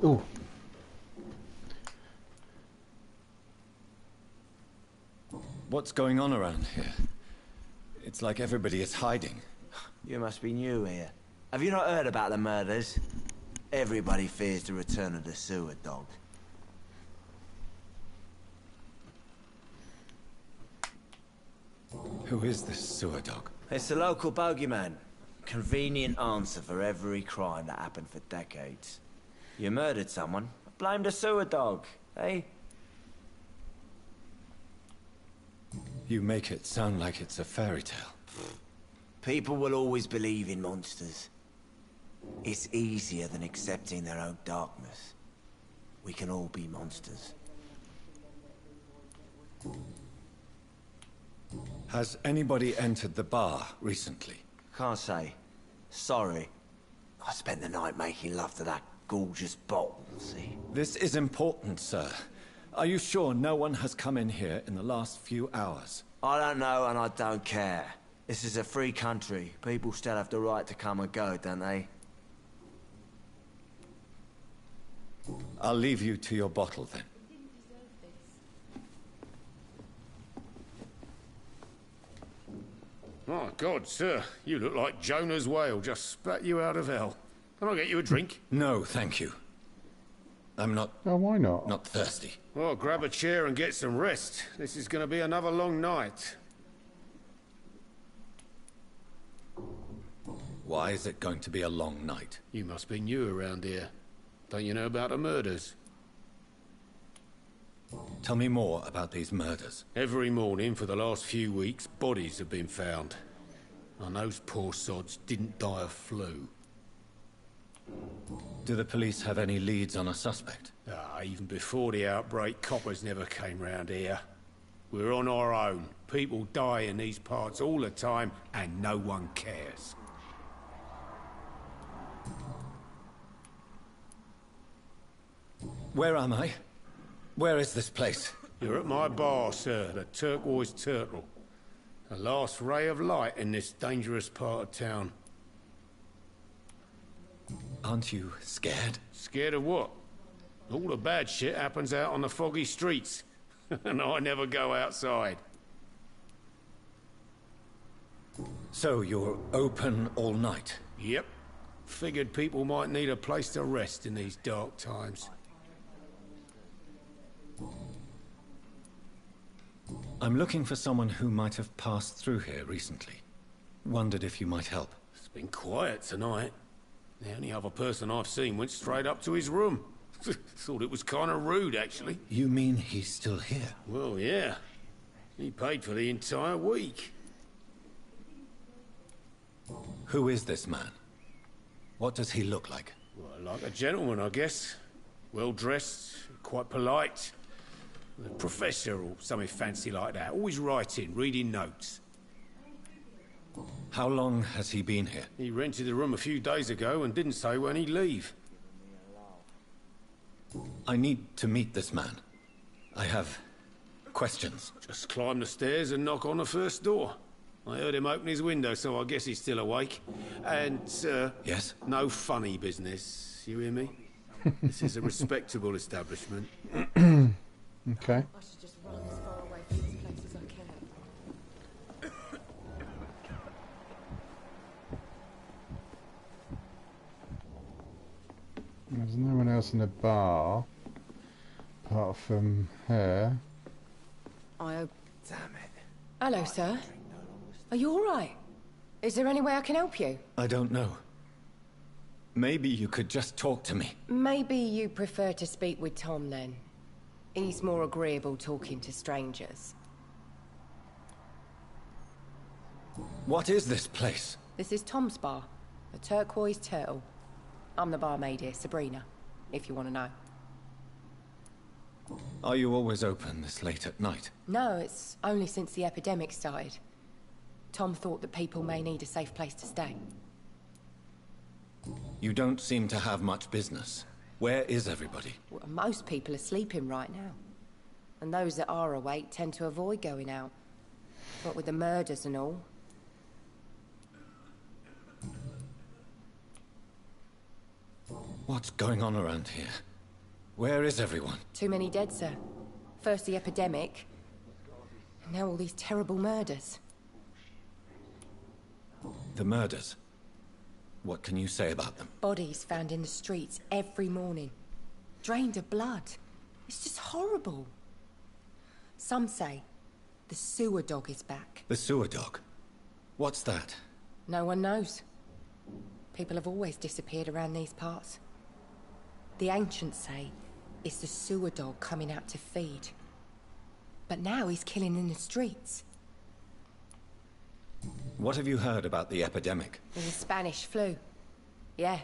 Oh. What's going on around here? It's like everybody is hiding. You must be new here. Have you not heard about the murders? Everybody fears the return of the sewer dog. Who is this sewer dog? It's the local bogeyman. Convenient answer for every crime that happened for decades. You murdered someone, blame the sewer dog, eh? You make it sound like it's a fairy tale. People will always believe in monsters. It's easier than accepting their own darkness. We can all be monsters. Has anybody entered the bar recently? Can't say. Sorry. I spent the night making love to that gorgeous bottle, see? This is important, sir. Are you sure no one has come in here in the last few hours? I don't know and I don't care. This is a free country. People still have the right to come and go, don't they? I'll leave you to your bottle then. My God, sir, you look like Jonah's whale just spat you out of hell. Can I get you a drink? No, thank you. I'm not... Oh, why not? Not thirsty. Well, grab a chair and get some rest. This is going to be another long night. Why is it going to be a long night? You must be new around here. Don't you know about the murders? Tell me more about these murders. Every morning for the last few weeks, bodies have been found. And those poor sods didn't die of flu. Do the police have any leads on a suspect? Even before the outbreak, coppers never came round here. We're on our own. People die in these parts all the time, and no one cares. Where am I? Where is this place? You're at my bar, sir, the Turquoise Turtle. The last ray of light in this dangerous part of town. Aren't you scared? Scared of what? All the bad shit happens out on the foggy streets. And I never go outside. So you're open all night? Yep. Figured people might need a place to rest in these dark times. I'm looking for someone who might have passed through here recently. Wondered if you might help. It's been quiet tonight. The only other person I've seen went straight up to his room. Thought it was kind of rude, actually. You mean he's still here? Well, yeah. He paid for the entire week. Who is this man? What does he look like? Well, like a gentleman, I guess. Well-dressed, quite polite. A professor or something fancy like that. Always writing, reading notes. How long has he been here? He rented the room a few days ago and didn't say when he'd leave. I need to meet this man. I have questions. Just climb the stairs and knock on the first door. I heard him open his window, so I guess he's still awake. And, Yes? no funny business. You hear me? This is a respectable establishment. Okay. I should just run as far away from this place as I can. There's no one else in the bar apart from her. I Damn it. Hello, sir. Are you all right? Is there any way I can help you? I don't know. Maybe you could just talk to me. Maybe you prefer to speak with Tom then. He's more agreeable talking to strangers. What is this place? This is Tom's bar, the Turquoise Turtle. I'm the barmaid here, Sabrina, if you want to know. Are you always open this late at night? No, it's only since the epidemic started. Tom thought that people may need a safe place to stay. You don't seem to have much business. Where is everybody? Well, most people are sleeping right now. And those that are awake tend to avoid going out. What with the murders and all. What's going on around here? Where is everyone? Too many dead, sir. First the epidemic, and now all these terrible murders. The murders. What can you say about them? Bodies found in the streets every morning. Drained of blood. It's just horrible. Some say the sewer dog is back. The sewer dog? What's that? No one knows. People have always disappeared around these parts. The ancients say it's the sewer dog coming out to feed. But now he's killing in the streets. What have you heard about the epidemic? It was Spanish flu. Yeah.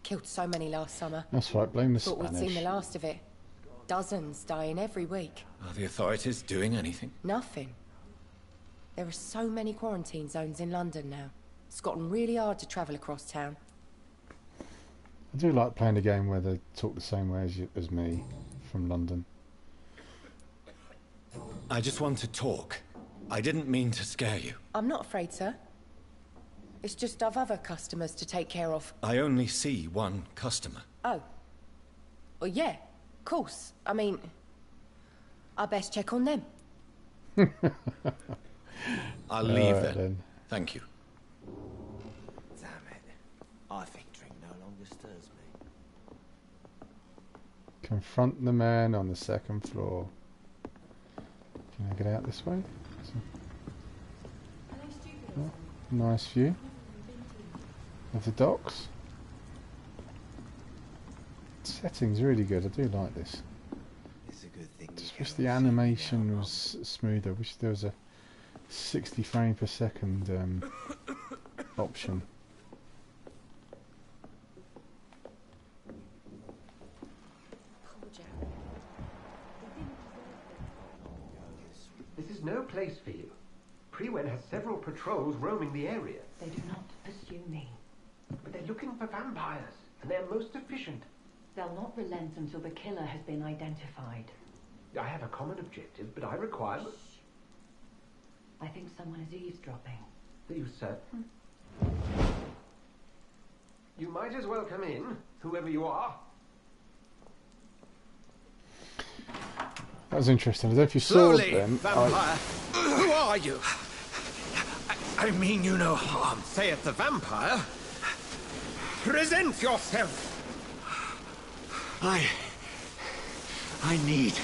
Killed so many last summer. That's right, blame the Thought we'd seen the Spanish. last of it. Dozens dying every week. Are the authorities doing anything? Nothing. There are so many quarantine zones in London now. It's gotten really hard to travel across town. I do like playing a game where they talk the same way as me from London. I just want to talk. I didn't mean to scare you. I'm not afraid, sir. It's just I've other customers to take care of. I only see one customer. Oh. Well, yeah, of course. I mean, I best check on them. I'll leave Alright then. Thank you. Damn it. I think drink no longer stirs me. Confront the man on the second floor. Can I get out this way? Oh, nice view of the docks. Setting's really good. I do like this. It's a good thing. Just wish the animation was smoother. Wish there was a 60 frame per second option. This is no place for you. Prewen has several patrols roaming the area. They do not pursue me. But they're looking for vampires, and they're most efficient. They'll not relent until the killer has been identified. I have a common objective, but I require... I think someone is eavesdropping. Are you certain? You might as well come in, whoever you are. That was interesting. I don't know if you saw them. Vampire. Who are you? I mean you no harm, saith the vampire. Present yourself. I need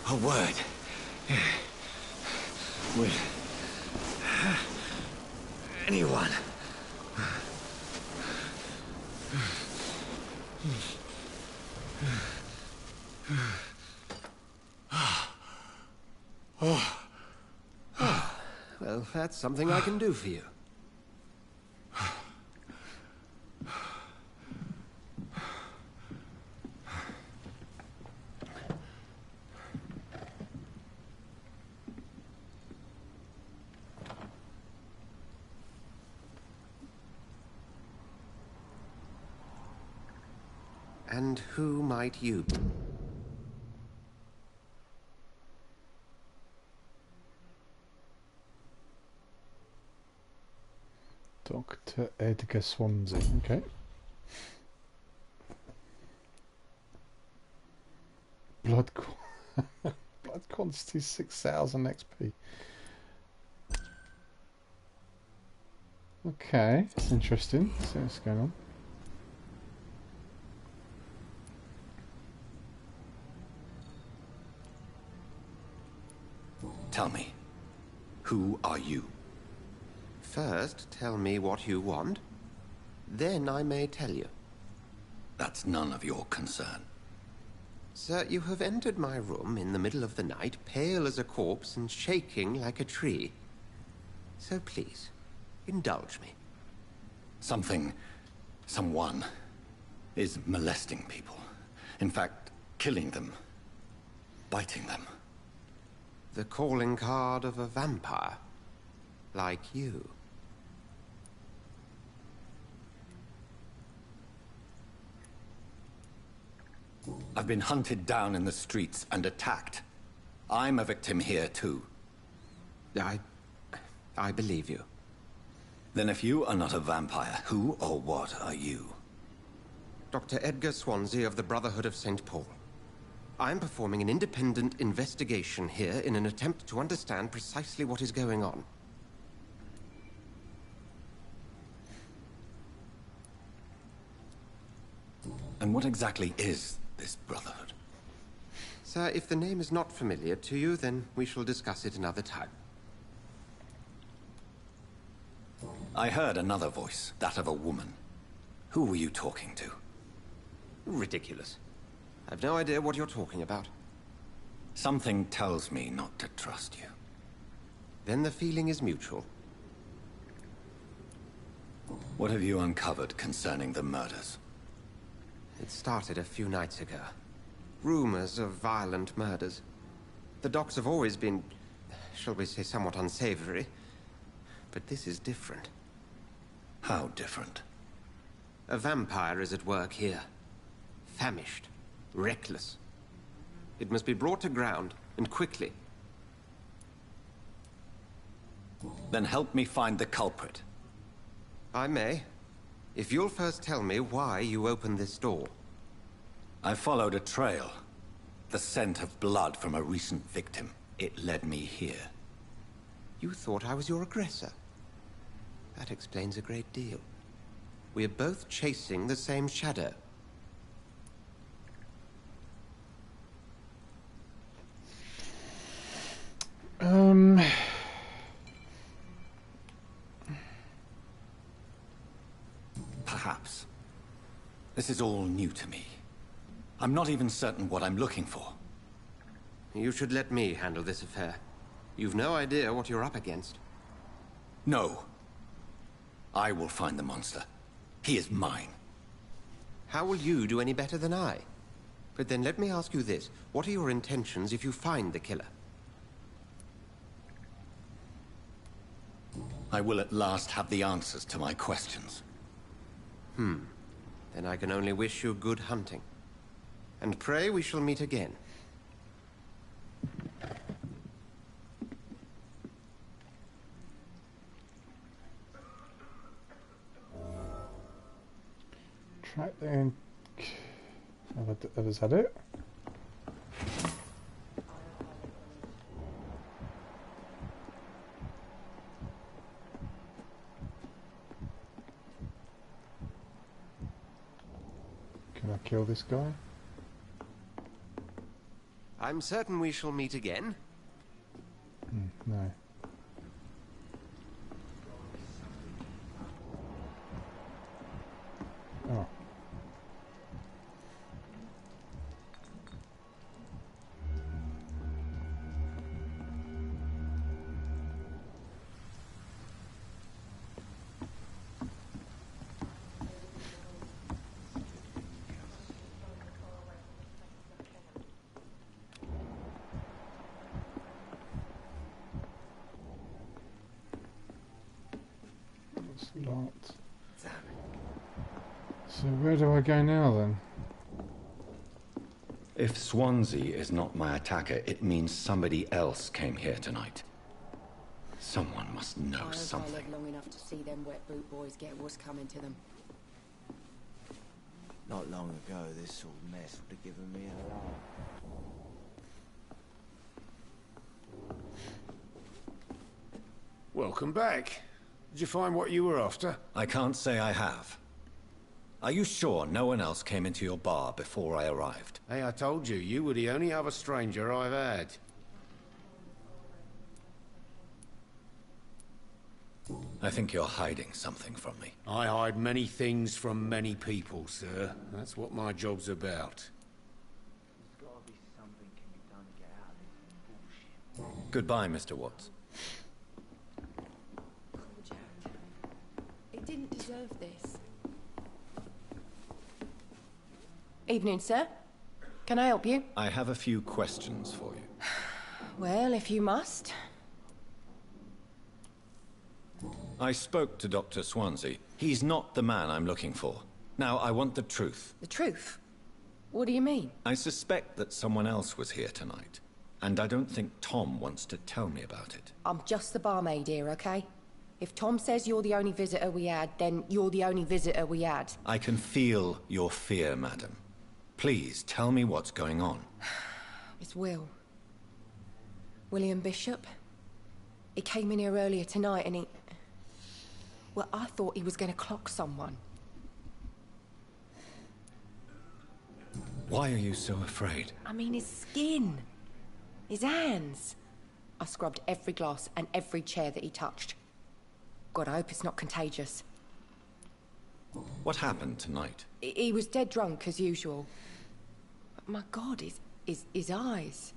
a word with anyone. Well, that's something I can do for you. And who might you be? Dr. Edgar Swansea. Okay. Blood quantity 6,000 XP. Okay, that's interesting. Let's see what's going on. Tell me, who are you? First, tell me what you want. Then I may tell you. That's none of your concern. Sir, you have entered my room in the middle of the night, pale as a corpse and shaking like a tree. So please, indulge me. Someone is molesting people. In fact, killing them. Biting them. The calling card of a vampire. Like you. I've been hunted down in the streets and attacked. I'm a victim here too. I believe you. Then if you are not a vampire, who or what are you? Dr. Edgar Swansea of the Brotherhood of St. Paul. I'm performing an independent investigation here in an attempt to understand precisely what is going on. And what exactly is this Brotherhood? Sir, if the name is not familiar to you, then we shall discuss it another time. I heard another voice, that of a woman. Who were you talking to? Ridiculous. I've no idea what you're talking about. Something tells me not to trust you. Then the feeling is mutual. What have you uncovered concerning the murders? It started a few nights ago. Rumors of violent murders. The docks have always been, shall we say, somewhat unsavory. But this is different. How different? A vampire is at work here. Famished. Reckless. It must be brought to ground, and quickly. Then help me find the culprit. I may. If you'll first tell me why you opened this door. I followed a trail. The scent of blood from a recent victim. It led me here. You thought I was your aggressor. That explains a great deal. We're both chasing the same shadow. Perhaps. This is all new to me. I'm not even certain what I'm looking for. You should let me handle this affair. You've no idea what you're up against. No. I will find the monster. He is mine. How will you do any better than I? But then let me ask you this. What are your intentions if you find the killer? I will at last have the answers to my questions. Then I can only wish you good hunting. And pray we shall meet again. Track down. Have others had it? Can I kill this guy? I'm certain we shall meet again. No. Oh. It's locked. So where do I go now then? If Swansea is not my attacker, it means somebody else came here tonight. Someone must know something. I lived long enough to see them wet boot boys get what's coming to them. Not long ago, this sort of mess would have given me a laugh. Welcome back. Did you find what you were after? I can't say I have. Are you sure no one else came into your bar before I arrived? Hey, I told you, you were the only other stranger I've had. I think you're hiding something from me. I hide many things from many people, sir. That's what my job's about. There's gotta be something can be done to get out of this bullshit. Goodbye, Mr. Watts. It didn't deserve this. Evening, sir. Can I help you? I have a few questions for you. Well, if you must. I spoke to Dr. Swansea. He's not the man I'm looking for. Now, I want the truth. The truth? What do you mean? I suspect that someone else was here tonight. And I don't think Tom wants to tell me about it. I'm just the barmaid here, okay? If Tom says you're the only visitor we had, then you're the only visitor we had. I can feel your fear, madam. Please, tell me what's going on. It's Will. William Bishop. He came in here earlier tonight and he... Well, I thought he was going to clock someone. Why are you so afraid? I mean, his skin. His hands. I scrubbed every glass and every chair that he touched. God, I hope it's not contagious. What happened tonight? He was dead drunk, as usual. But my God, his eyes.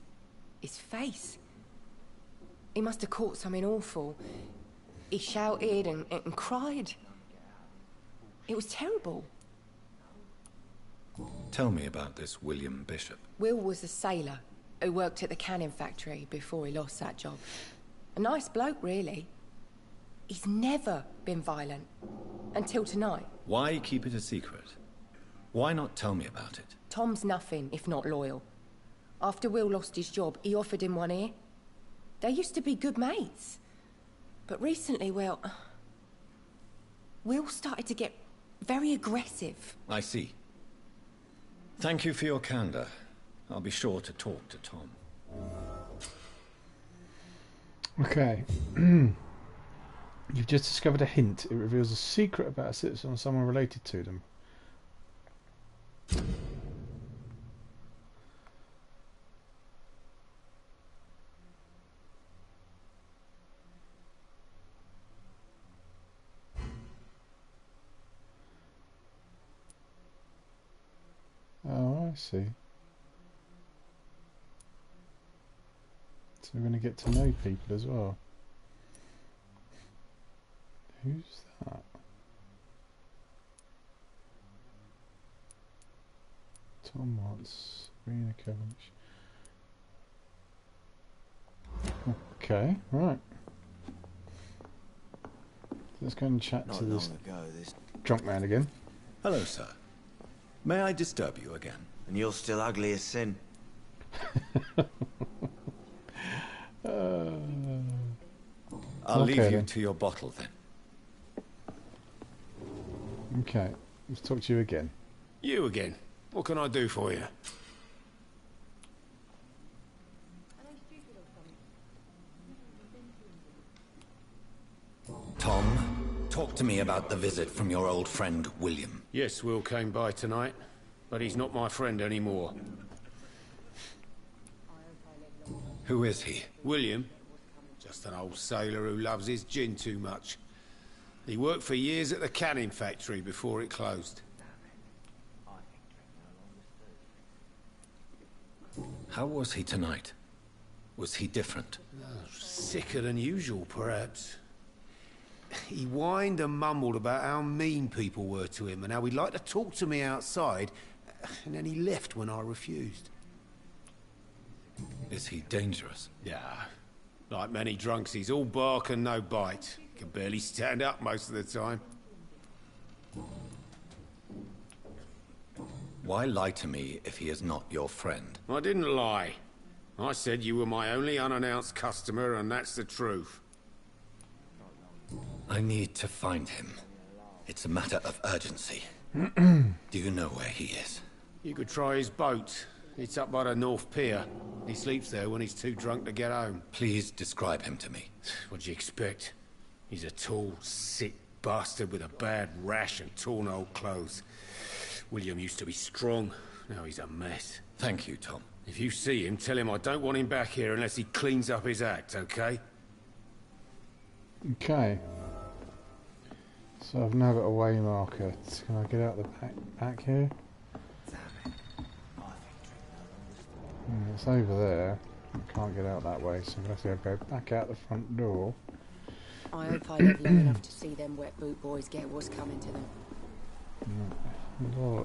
His face. He must have caught something awful. He shouted and cried. It was terrible. Tell me about this William Bishop. Will was a sailor who worked at the cannon factory before he lost that job. A nice bloke, really. He's never been violent. Until tonight. Why keep it a secret? Why not tell me about it? Tom's nothing if not loyal. After Will lost his job, he offered him one ear. They used to be good mates. But recently, well... Will started to get very aggressive. I see. Thank you for your candor. I'll be sure to talk to Tom. Okay. You've just discovered a hint. It reveals a secret about a citizen or someone related to them. Oh, I see. So we're going to get to know people as well. Who's that? Tom Watts, Sabrina Cavendish. Okay, right. Let's go and chat to this drunk man again. Hello, sir. May I disturb you again? And you're still ugly as sin. I'll leave you then. to your bottle then. Okay, let's talk to you again. You again? What can I do for you? Tom, talk to me about the visit from your old friend, William. Yes, Will came by tonight, but he's not my friend anymore. Who is he? William? Just an old sailor who loves his gin too much. He worked for years at the cannon factory before it closed. How was he tonight? Was he different? Sicker than usual, perhaps. He whined and mumbled about how mean people were to him and how he'd like to talk to me outside, and then he left when I refused. Is he dangerous? Yeah. Like many drunks, he's all bark and no bite. Can barely stand up most of the time. Why lie to me if he is not your friend? I didn't lie. I said you were my only unannounced customer, and that's the truth. I need to find him. It's a matter of urgency. Do you know where he is? You could try his boat. It's up by the North Pier. He sleeps there when he's too drunk to get home. Please describe him to me. What'd you expect? He's a tall, sick bastard with a bad rash and torn old clothes. William used to be strong. Now he's a mess. Thank you, Tom. If you see him, tell him I don't want him back here unless he cleans up his act, okay? Okay. So I've now got a way marker. Can I get out the back here? It's over there. I can't get out that way, so I'm going to have to go back out the front door. I hope I live long enough to see them wet boot boys get what's coming to them.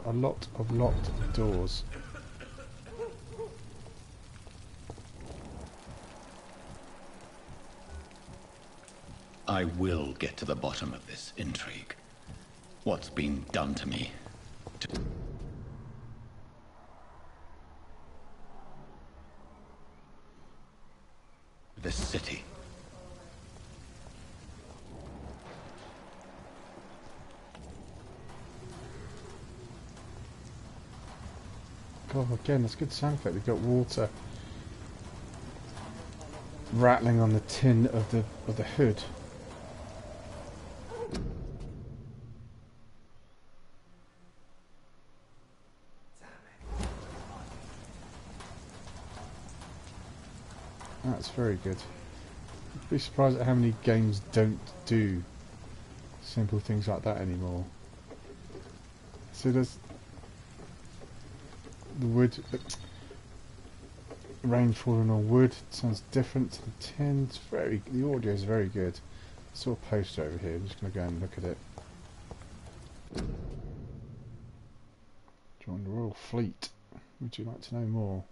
A lot of locked doors. I will get to the bottom of this intrigue. What's been done to me? This city. God, again, that's a good sound effect. We've got water rattling on the tin of the hood. That's very good. I'd be surprised at how many games don't do simple things like that anymore. So there's the wood, rain falling on wood sounds different to the tin. It's the audio is very good. I saw a poster over here. I'm just going to go and look at it. fleet. Would you like to know more?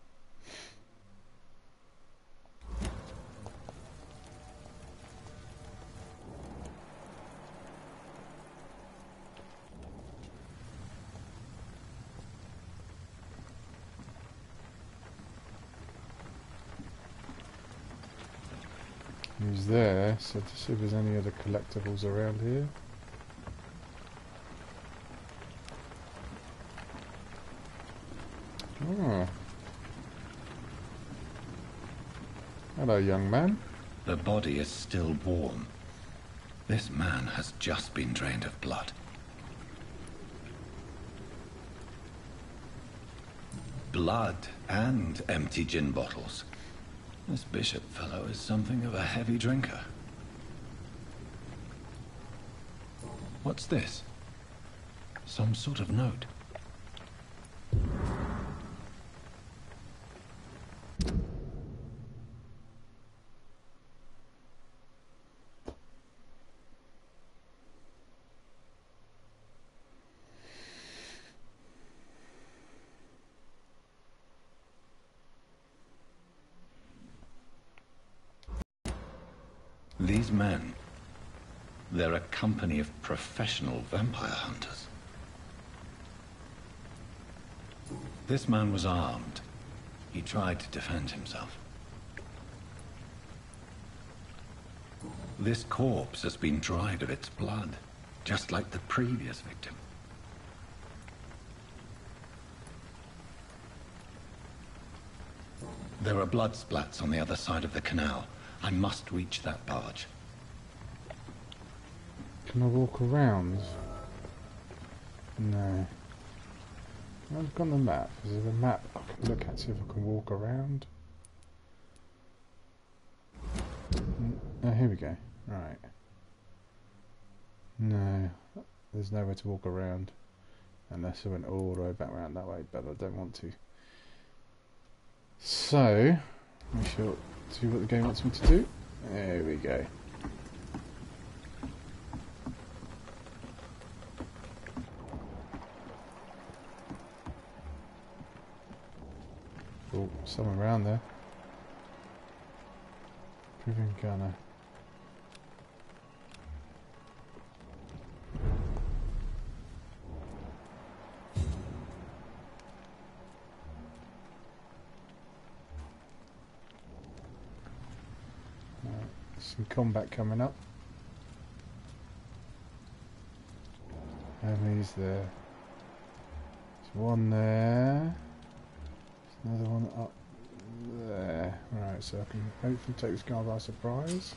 He's there, so to see if there's any other collectibles around here. Oh. Hello, young man. The body is still warm. This man has just been drained of blood. Blood and empty gin bottles. This bishop fellow is something of a heavy drinker. What's this? Some sort of note. These men, they're a company of professional vampire hunters. This man was armed. He tried to defend himself. This corpse has been dried of its blood, just like the previous victim. There are blood splats on the other side of the canal. I must reach that barge. Can I walk around? No. I've got the map. Is there a map I can look at, see if I can walk around? Oh, here we go. Right. No. There's nowhere to walk around. Unless I went all the way back around that way, but I don't want to. So, we shall see what the game wants me to do. There we go. Oh, someone around there. Proving gunner. Some combat coming up. Enemies there. There's one there. There's another one up there. Right, so I can hopefully take this guy by surprise.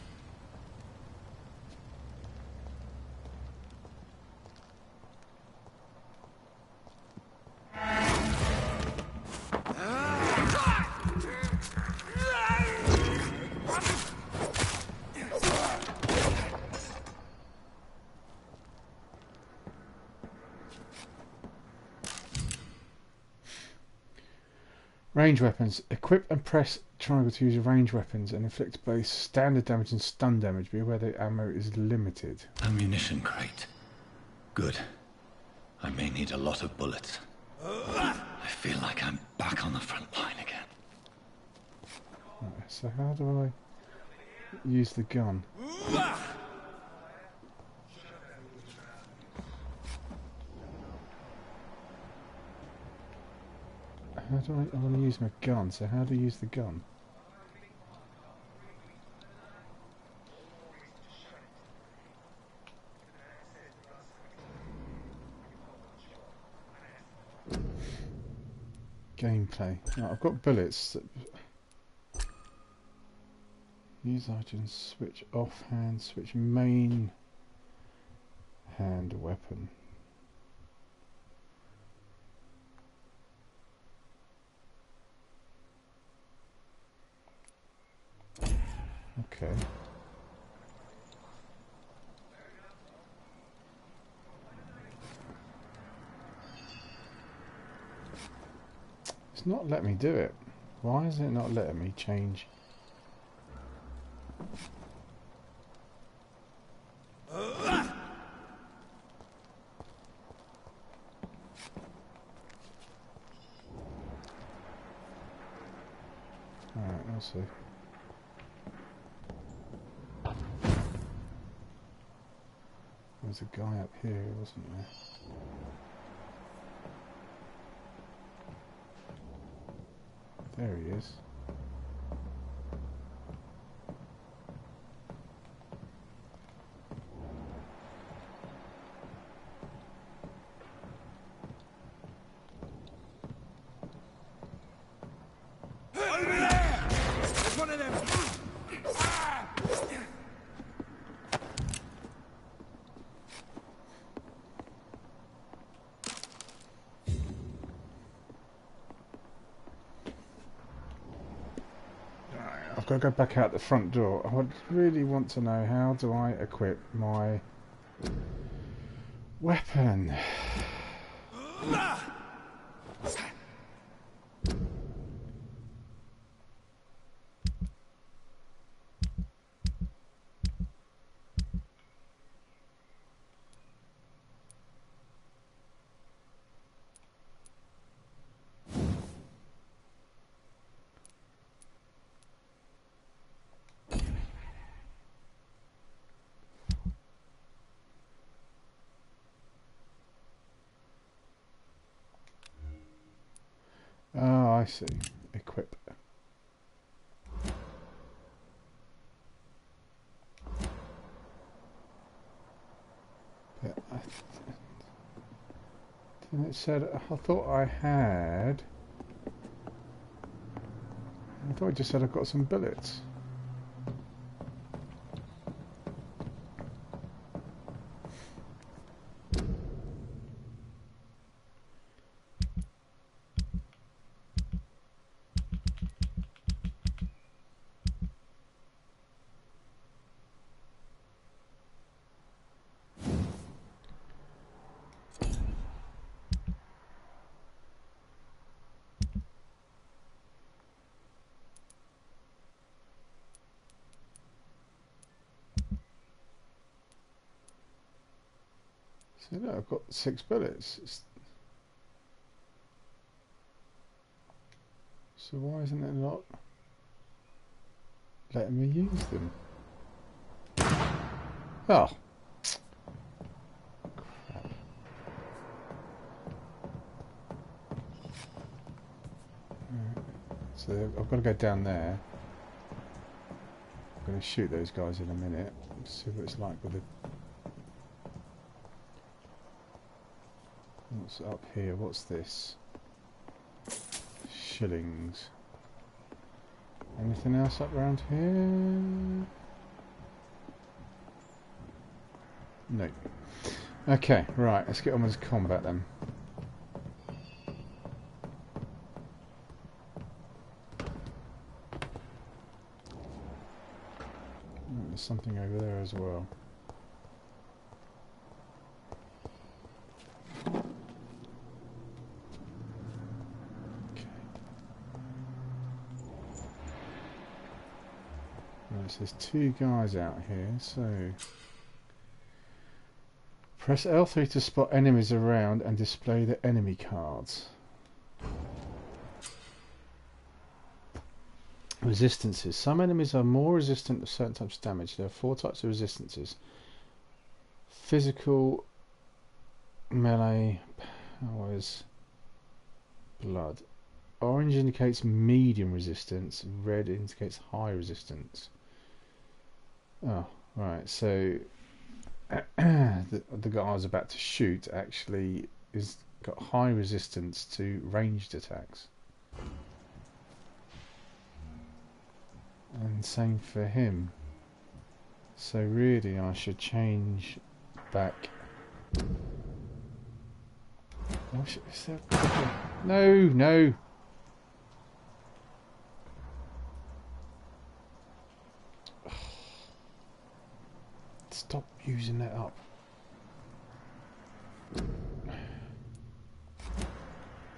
Range weapons. Equip and press triangle to use range weapons and inflict both standard damage and stun damage. Be aware the ammo is limited. Ammunition crate. Good. I may need a lot of bullets. I feel like I'm back on the front line again. Right, so how do I use the gun? How do I want to use my gun, so how do I use the gun? Gameplay. Right, I've got bullets. Use items, switch off hand, switch main hand weapon. Okay. It's not letting me do it. Why is it not letting me change? see. There's a guy up here, wasn't there? There he is. Over there! There's one of them! I've got to go back out the front door. I would really want to know, how do I equip my weapon? Oh, I see. Equip. But then it said, I thought I had... I thought it just said I've got some bullets. So look, I've got 6 bullets. So why isn't it not letting me use them? Oh. Crap. Right. So I've got to go down there. I'm going to shoot those guys in a minute. See what it's like with the... What's up here? What's this? Shillings. Anything else up around here? No. Okay, right, let's get on with combat then. Oh, there's something over there as well. So there's 2 guys out here, so press L3 to spot enemies around and display the enemy cards. Resistances. Some enemies are more resistant to certain types of damage. There are 4 types of resistances. Physical, melee, powers, blood. Orange indicates medium resistance, red indicates high resistance. Oh, right, so the guy I was about to shoot actually is got high resistance to ranged attacks. And same for him. So really I should change back. Oh, is there... No! Stop using that up.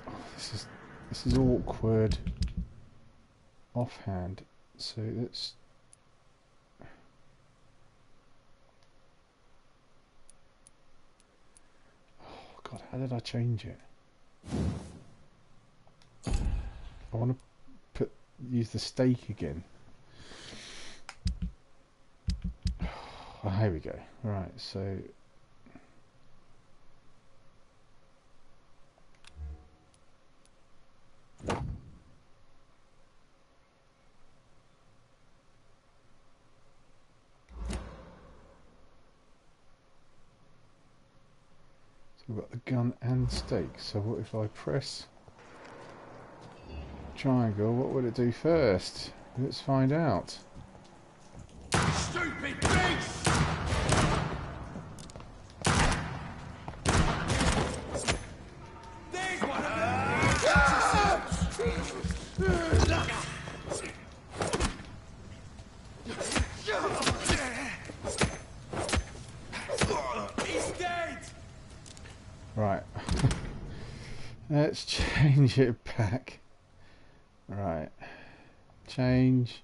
Oh, this is awkward. Offhand. So let's... Oh God, how did I change it? I want to put use the stake again. Oh, here we go. Right, so we've got the gun and stake. So what if I press triangle? What would it do first? Let's find out. Stupid beast! There's one of them! He's dead! Right. Let's change it back. Right. Change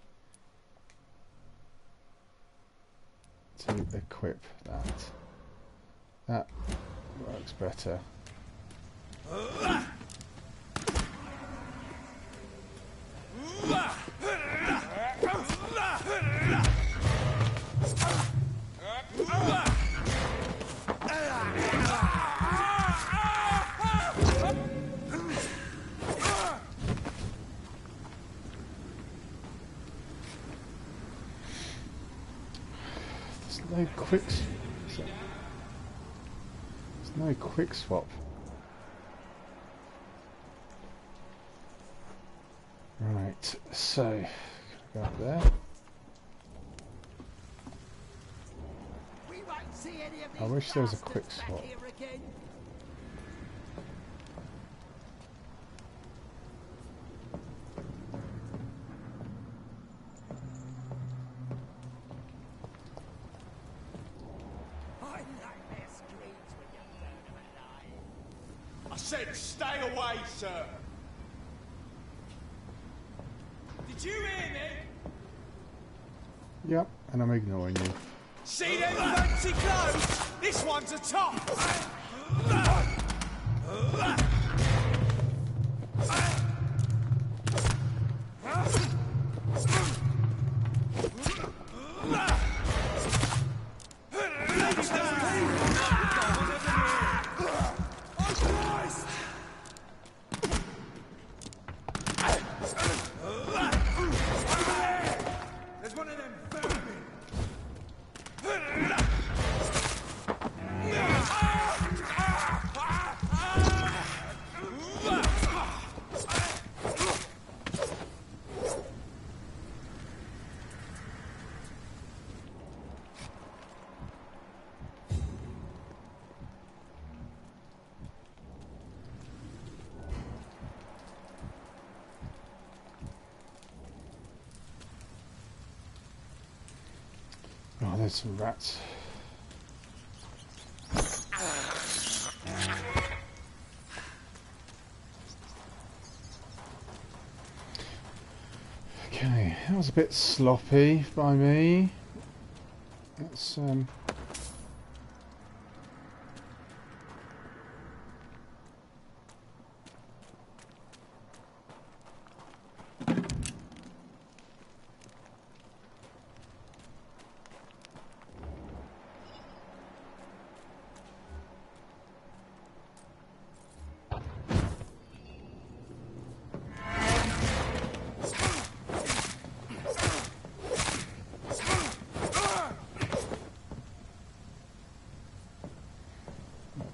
to equip that. That works better. No quick. There's no quick swap. Right, so go up there. I wish there was a quick swap. I said stay away, sir. Did you hear me? Yep, and I'm ignoring you. See them fancy clothes? This one's a top. There's one of them vermin. Oh, there's some rats. Okay, that was a bit sloppy by me. Let's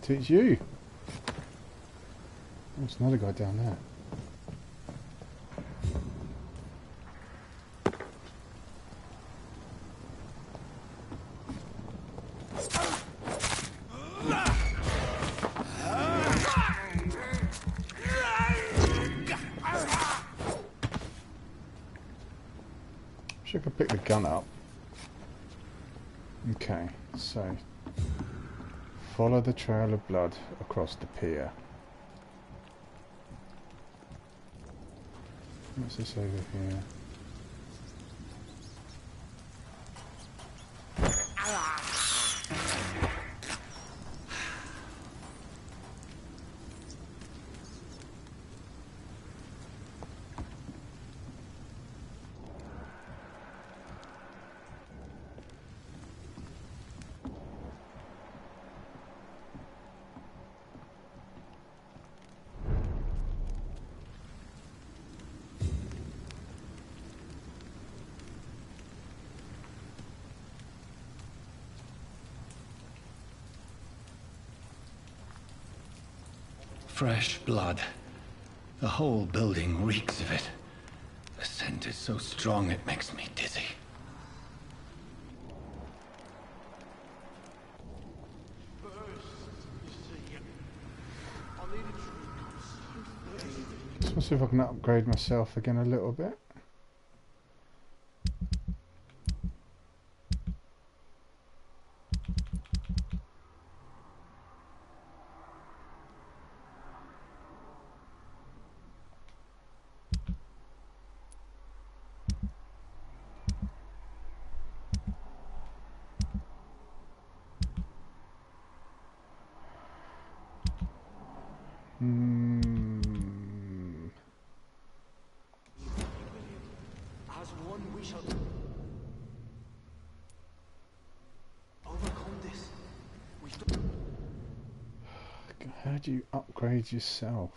teach you. There's another guy down there. Wish I could pick the gun up. Okay, so follow the trail of blood across the pier. What's this over here? Fresh blood. The whole building reeks of it. The scent is so strong it makes me dizzy. Let's see if I can upgrade myself again a little bit. As one we shall overcome this. How do you upgrade yourself?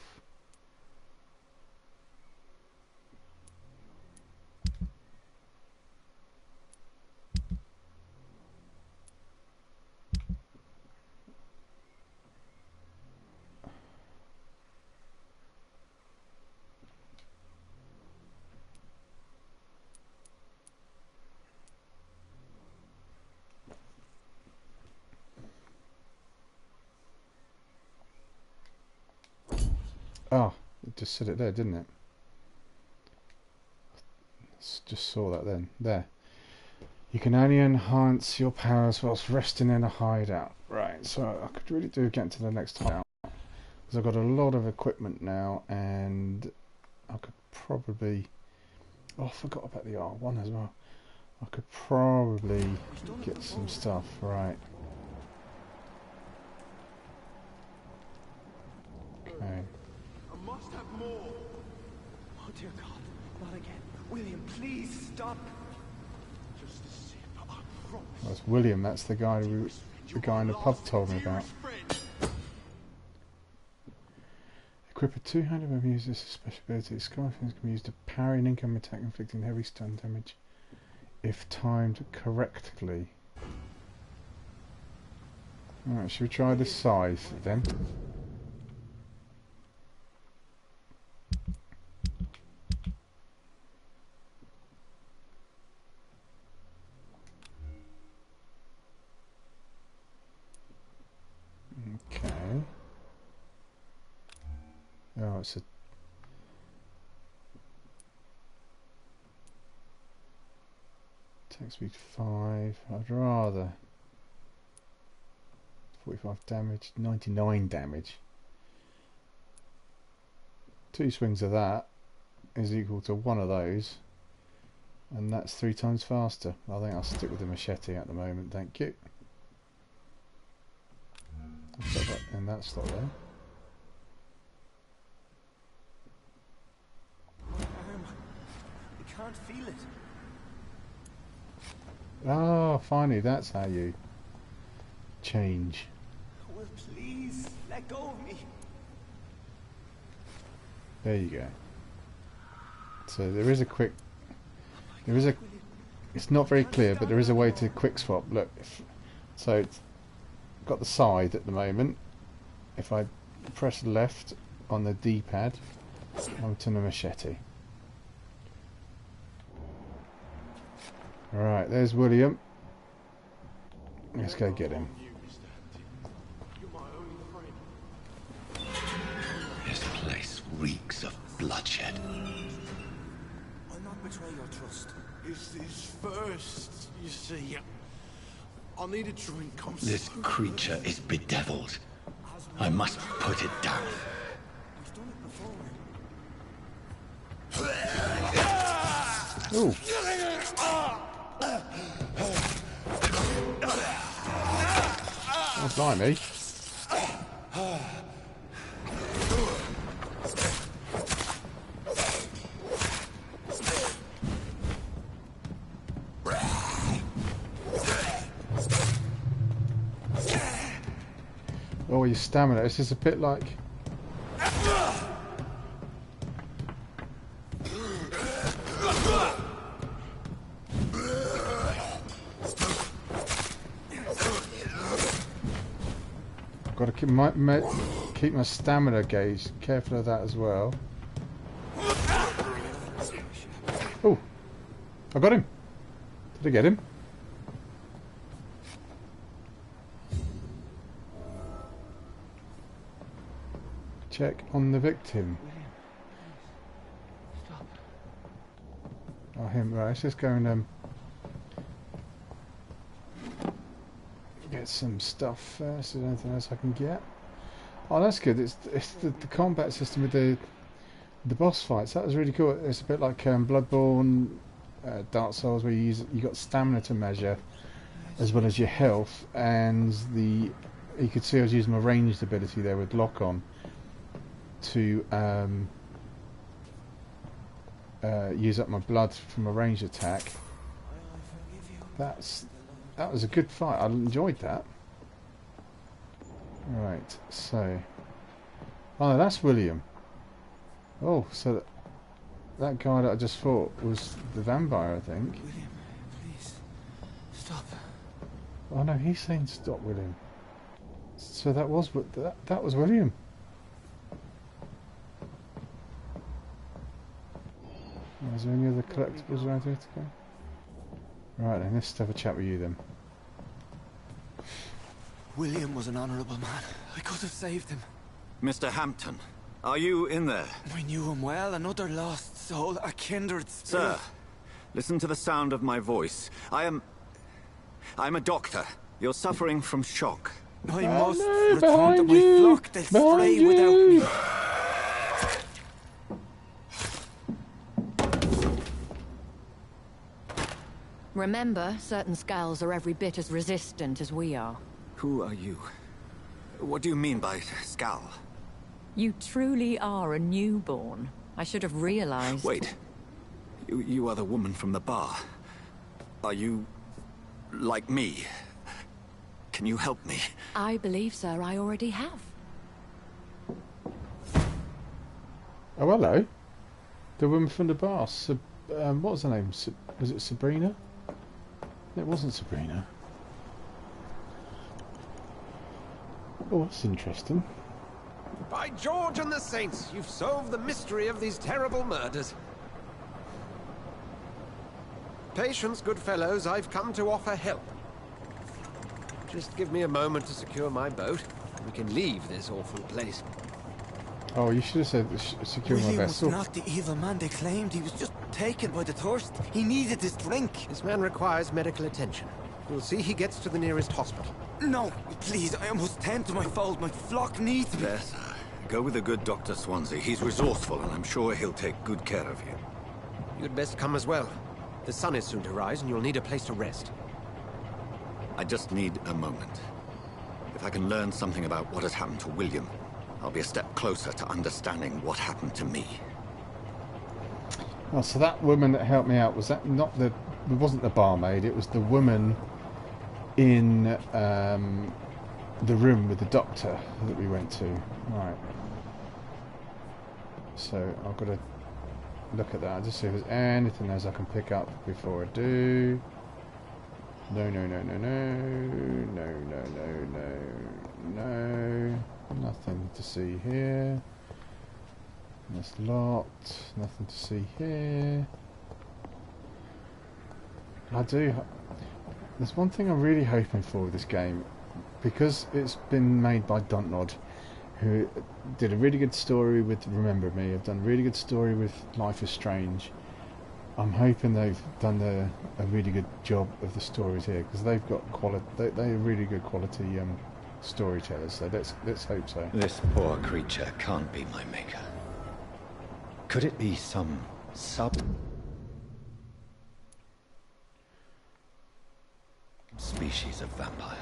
Oh, it just said it there, didn't it? Just saw that then. There. You can only enhance your powers whilst resting in a hideout. Right, so I could really do get to the next hideout. Because I've got a lot of equipment now, and I could probably... Oh, I forgot about the R1 as well. I could probably get some stuff. Right. Okay. Must have more. Oh dear God, not again. William, please stop. Just a sip, I promise. That's William. That's the guy who, the guy in the pub told me about. Equip a two-handed weapon. Use this special ability. Scarfings can be used to parry an incoming attack, inflicting heavy stun damage if timed correctly. Alright, should we try the scythe then? Okay. Oh, it's a... Attack speed 5. I'd rather... 45 damage, 99 damage. 2 swings of that is equal to 1 of those. And that's 3 times faster. I think I'll stick with the machete at the moment, thank you. Put that in that slot there. I can't feel it. Oh, finally, that's how you change. Well, please, let go of me. There you go. So there is a quick... There is a... It's not very clear, but there is a way to quick swap. Look, so it's got the side at the moment. If I press left on the D-pad, I'll turn the machete. Alright, there's William. Let's go get him. This place reeks of bloodshed. I'll not betray your trust. This is first, you see. I'll need a drink. This creature is bedeviled. I must put it down. We've done it before. Ooh. Oh, blimey. Oh, your stamina. This is a bit like... Got to keep keep my stamina gauge. Careful of that as well. Oh, I got him. Did I get him? Check on the victim. Oh, him. Right, let's just go and get some stuff first. Is there anything else I can get? Oh, that's good. It's the combat system with the boss fights. That was really cool. It's a bit like Bloodborne, Dark Souls, where you got stamina to measure as well as your health, and you could see I was using my ranged ability there with lock on to use up my blood from a ranged attack. That was a good fight. I enjoyed that. Right, so... Oh, no, that's William. Oh, so that guy that I just fought was the vampire, I think. William, please, stop. Oh no, he's saying stop, William. So that was that was William. Is there any other collectibles around here to go? Right then, let's have a chat with you then. William was an honourable man. I could have saved him. Mr. Hampton, are you in there? I knew him well, another lost soul, a kindred spirit. Sir, listen to the sound of my voice. I'm a doctor. You're suffering from shock. I must return to my flock. They'll stray without me. Remember, certain skulls are every bit as resistant as we are. Who are you? What do you mean by skull? You truly are a newborn. I should have realized. Wait. You are the woman from the bar. Are you... like me? Can you help me? I believe, sir, I already have. Oh, hello. The woman from the bar. What was her name? Was it Sabrina? It wasn't Sabrina. Oh, that's interesting. By George and the Saints, you've solved the mystery of these terrible murders. Patience, good fellows, I've come to offer help. Just give me a moment to secure my boat, and we can leave this awful place. Oh, you should have said secure my William vessel. was not the evil man they claimed. He was just taken by the thirst. He needed this drink. This man requires medical attention. We'll see he gets to the nearest hospital. No, please, I must tend to my fold. My flock needs me. Yes, go with the good Dr. Swansea. He's resourceful, and I'm sure he'll take good care of you. You'd best come as well. The sun is soon to rise, and you'll need a place to rest. I just need a moment. If I can learn something about what has happened to William, I'll be a step closer to understanding what happened to me. Oh, so that woman that helped me out, was that not the... It wasn't the barmaid, it was the woman in the room with the doctor that we went to. Right. So I've got to look at that, just see if there's anything else I can pick up before I do. No, no, no, no, no, no, no, no, no, no. Nothing to see here. This lot. Nothing to see here. There's one thing I'm really hoping for with this game, because it's been made by Dontnod, who did a really good story with Remember Me. I've done a really good story with Life is Strange. I'm hoping they've done a really good job of the stories here, because they've got quality. They're really good quality storytellers. So let's hope so. This poor creature can't be my maker. Could it be some species of vampire?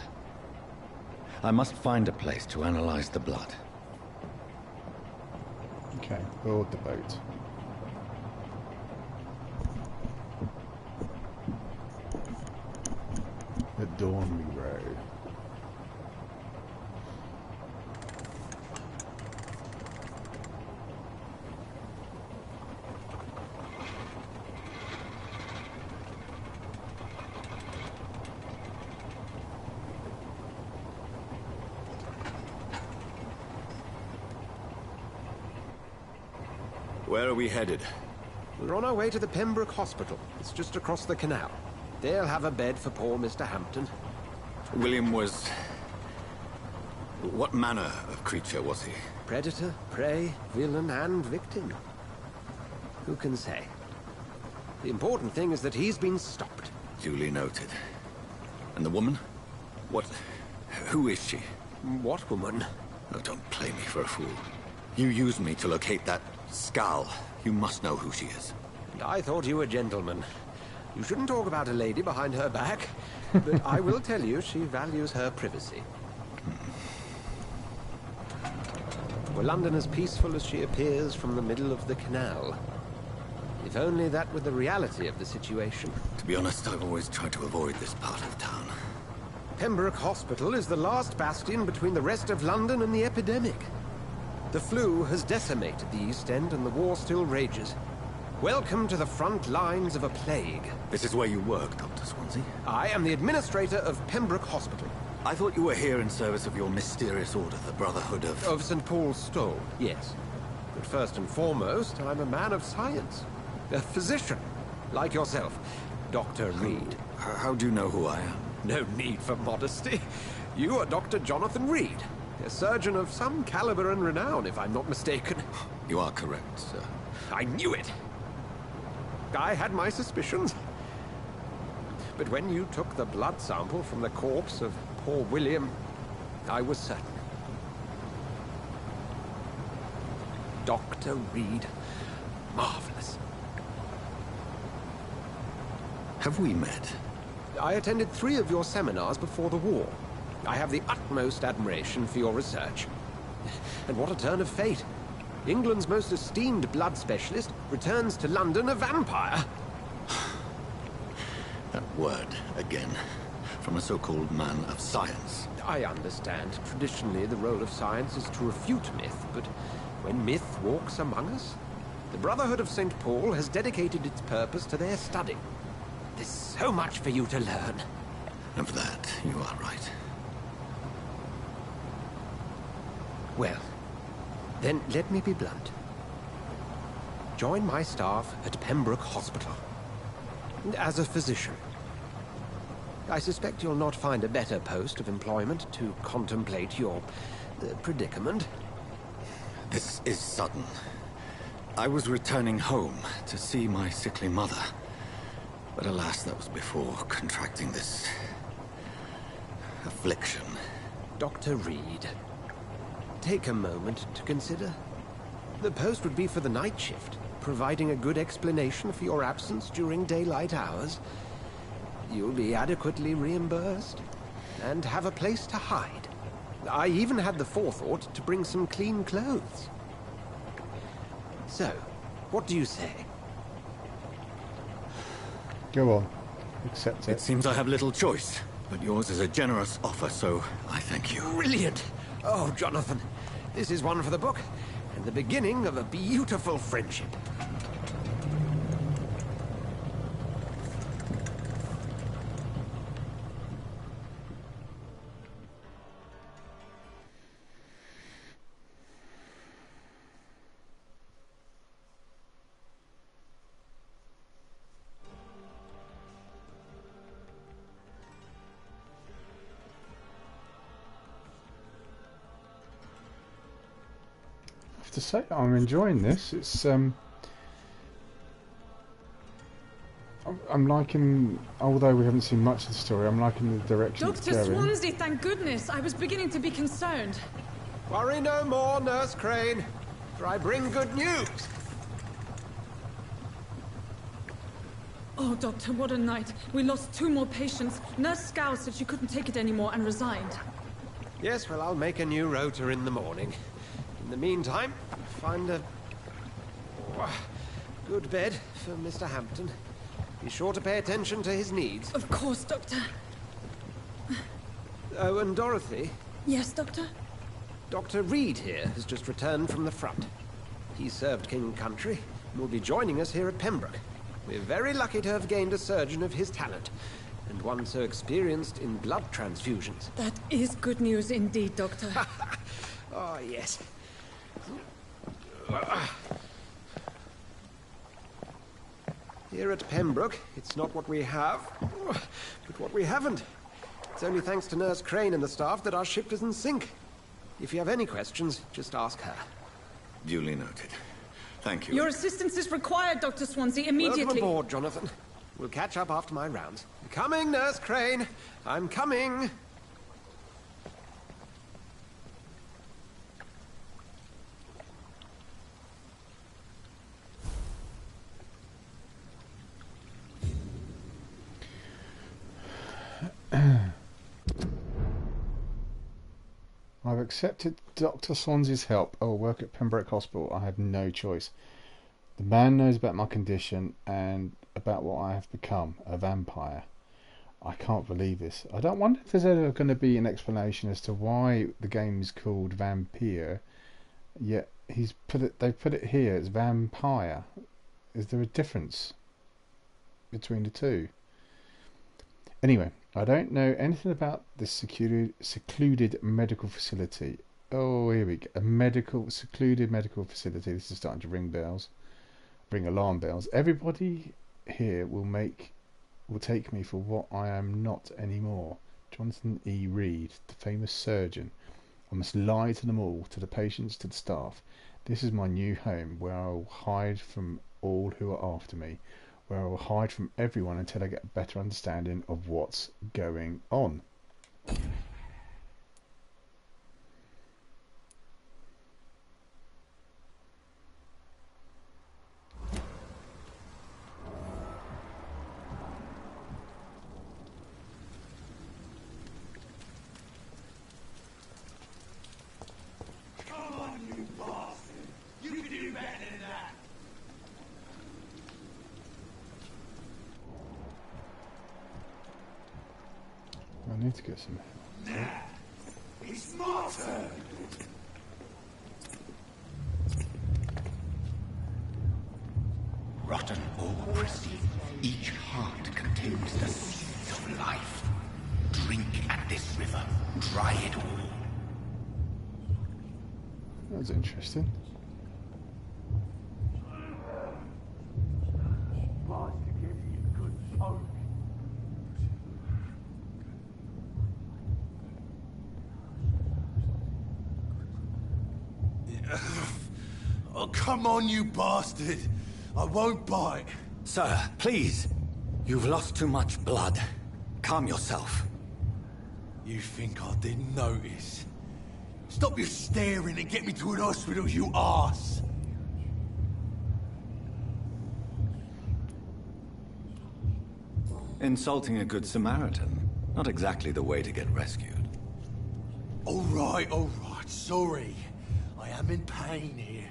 I must find a place to analyze the blood. Okay, board the boat. At dawn we row. Where are we headed? We're on our way to the Pembroke Hospital. It's just across the canal. They'll have a bed for poor Mr. Hampton. William was... What manner of creature was he? Predator, prey, villain, and victim. Who can say? The important thing is that he's been stopped. Duly noted. And the woman? What... Who is she? What woman? Oh, don't play me for a fool. You used me to locate that skull. You must know who she is. I thought you were a gentleman. You shouldn't talk about a lady behind her back. But I will tell you, she values her privacy. Were London as peaceful as she appears from the middle of the canal? If only that were the reality of the situation. To be honest, I've always tried to avoid this part of town. Pembroke Hospital is the last bastion between the rest of London and the epidemic. The flu has decimated the East End and the war still rages. Welcome to the front lines of a plague. This is where you work, Dr. Swansea? I am the administrator of Pembroke Hospital. I thought you were here in service of your mysterious order, the Brotherhood of... Of St. Paul's Stole, yes. But first and foremost, I'm a man of science. A physician, like yourself, Dr. Reed. How do you know who I am? No need for modesty. You are Dr. Jonathan Reed, a surgeon of some caliber and renown, if I'm not mistaken. You are correct, sir. I knew it! I had my suspicions. But when you took the blood sample from the corpse of poor William, I was certain. Dr. Reed. Marvelous. Have we met? I attended 3 of your seminars before the war. I have the utmost admiration for your research. And what a turn of fate. England's most esteemed blood specialist returns to London a vampire. That word, again, from a so-called man of science. I understand. Traditionally, the role of science is to refute myth, but when myth walks among us, the Brotherhood of St. Paul has dedicated its purpose to their study. There's so much for you to learn. And for that, you are right. Well, then let me be blunt. Join my staff at Pembroke Hospital. As a physician. I suspect you'll not find a better post of employment to contemplate your predicament. This is sudden. I was returning home to see my sickly mother. But alas, that was before contracting this... affliction. Dr. Reed, take a moment to consider. The post would be for the night shift, providing a good explanation for your absence during daylight hours. You'll be adequately reimbursed, and have a place to hide. I even had the forethought to bring some clean clothes. So, what do you say? Go on. Accept it. It seems I have little choice, but yours is a generous offer, so I thank you. Brilliant! Oh, Jonathan, this is one for the book, and the beginning of a beautiful friendship. To say I'm enjoying this. It's I'm liking, although we haven't seen much of the story, I'm liking the direction it's Dr. going. Swansea, thank goodness. I was beginning to be concerned. Worry no more, Nurse Crane, for I bring good news. Oh, Doctor, what a night. We lost 2 more patients. Nurse Scow said she couldn't take it anymore and resigned. Yes, well, I'll make a new rota in the morning. In the meantime, find a good bed for Mr. Hampton. Be sure to pay attention to his needs. Of course, Doctor. Oh, and Dorothy? Yes, Doctor? Dr. Reed here has just returned from the front. He served King and Country and will be joining us here at Pembroke. We're very lucky to have gained a surgeon of his talent, and one so experienced in blood transfusions. That is good news indeed, Doctor. Oh, yes. Here at Pembroke, it's not what we have, but what we haven't. It's only thanks to Nurse Crane and the staff that our ship doesn't sink. If you have any questions, just ask her. Duly noted. Thank you. Your assistance is required, Dr. Swansea, immediately. Welcome aboard, Jonathan. We'll catch up after my rounds. I'm coming, Nurse Crane. I'm coming. I've accepted Dr. Swansea's help. I will work at Pembroke Hospital. I have no choice. The man knows about my condition and about what I have become, a vampire. I can't believe this. I don't wonder if there's ever going to be an explanation as to why the game is called Vampyr, yet they put it here as Vampire. Is there a difference between the two? Anyway, I don't know anything about this secluded medical facility. Oh, here we go. A secluded medical facility. This is starting to ring alarm bells. Everybody here will take me for what I am not anymore. Jonathan E. Reed, the famous surgeon. I must lie to them all, to the patients, to the staff. This is my new home, where I will hide from all who are after me, where I will hide from everyone until I get a better understanding of what's going on. Come on, you bastard! You can do better than that! I need to get some help. Nah, it's my turn! Rotten or pristine, each heart contains the seeds of life. Drink at this river, dry it all. That's interesting. Nice to give you a good soak. Oh, come on, you bastard! I won't bite. Sir, please. You've lost too much blood. Calm yourself. You think I didn't notice? Stop your staring and get me to an hospital, you arse! Insulting a good Samaritan. Not exactly the way to get rescued. All right, sorry. I am in pain here.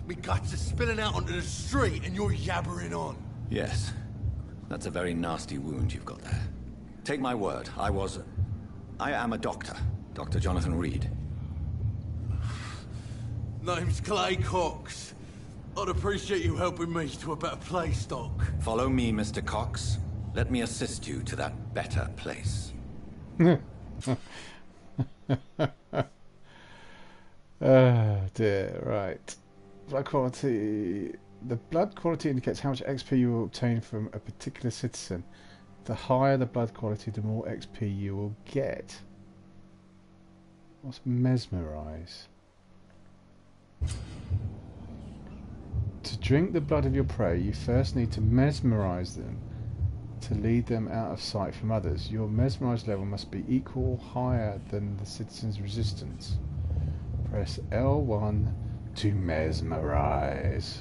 Me guts are spilling out onto the street and you're yabbering on. Yes. That's a very nasty wound you've got there. Take my word, I am a doctor. Dr. Jonathan Reed. Name's Clay Cox. I'd appreciate you helping me to a better place, Doc. Follow me, Mr. Cox. Let me assist you to that better place. Oh dear, right. Blood quality. The blood quality indicates how much XP you will obtain from a particular citizen. The higher the blood quality, the more XP you will get. What's mesmerize? To drink the blood of your prey, you first need to mesmerize them to lead them out of sight from others. Your mesmerized level must be equal or higher than the citizen's resistance. Press L1 to mesmerize.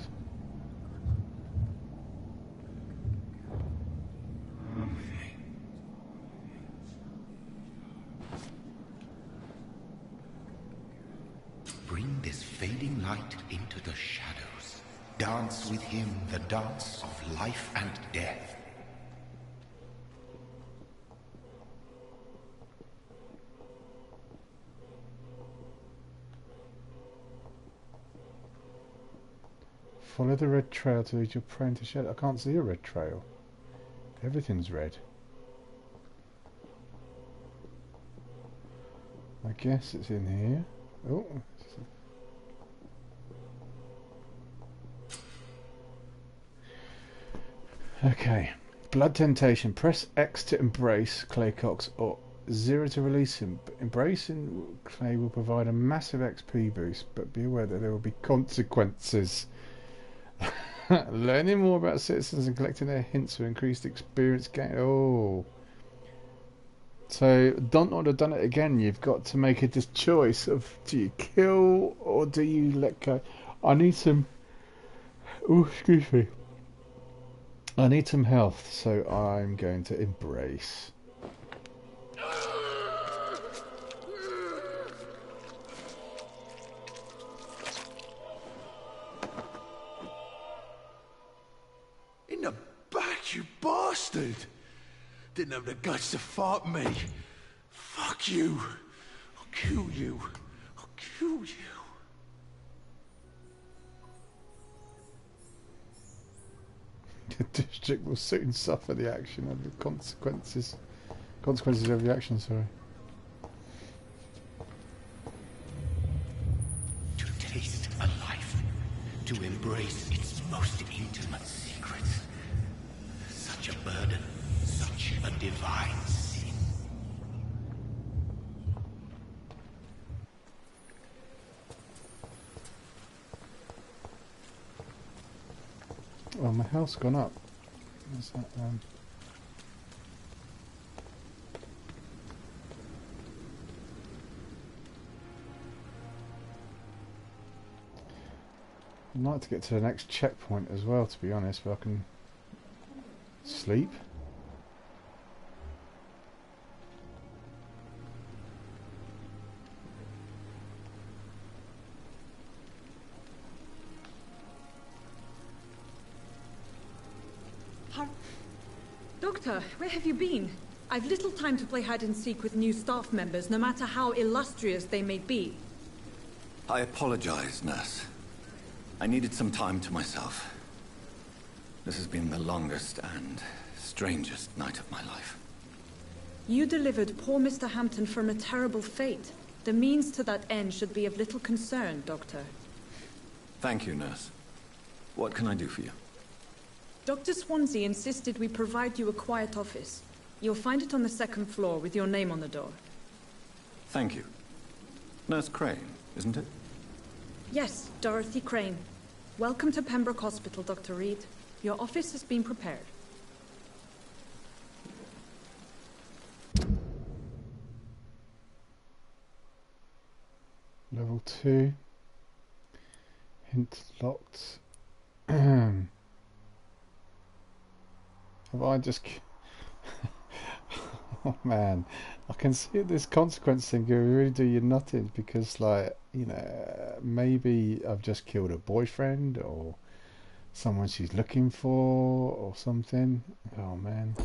Bring this fading light into the shadows. Dance with him the dance of life and death. Follow the red trail to lead your prey into shadow. I can't see a red trail. Everything's red. I guess it's in here. Oh. Okay. Blood temptation. Press X to embrace Claycox or 0 to release him. Embracing Clay will provide a massive XP boost, but be aware that there will be consequences. Learning more about citizens and collecting their hints will increase the experience gain. Oh. So, Don't would have done it again. You've got to make a choice of do you kill or do you let go. I need some... Oh, excuse me. I need some health, so I'm going to embrace. In the back, you bastard! Didn't have the guts to fight me. Fuck you. I'll kill you. I'll kill you. The district will soon suffer the action of the consequences of your action, sorry. To taste a life, to embrace its most intimate secrets. Such a burden, such a divine sin. Oh, my health's gone up. What's that? I'd like to get to the next checkpoint as well, to be honest, but I can sleep. Doctor, where have you been? I've little time to play hide and seek with new staff members, no matter how illustrious they may be. I apologize, nurse. I needed some time to myself. This has been the longest and strangest night of my life. You delivered poor Mr. Hampton from a terrible fate. The means to that end should be of little concern, Doctor. Thank you, nurse. What can I do for you? Dr. Swansea insisted we provide you a quiet office. You'll find it on the second floor with your name on the door. Thank you. Nurse Crane, isn't it? Yes, Dorothy Crane. Welcome to Pembroke Hospital, Dr. Reed. Your office has been prepared. Level 2. Hint locked. Have I just... Oh man, I can see this consequence thing can really do you nothing because, like, you know, maybe I've just killed a boyfriend or someone she's looking for or something. Oh man.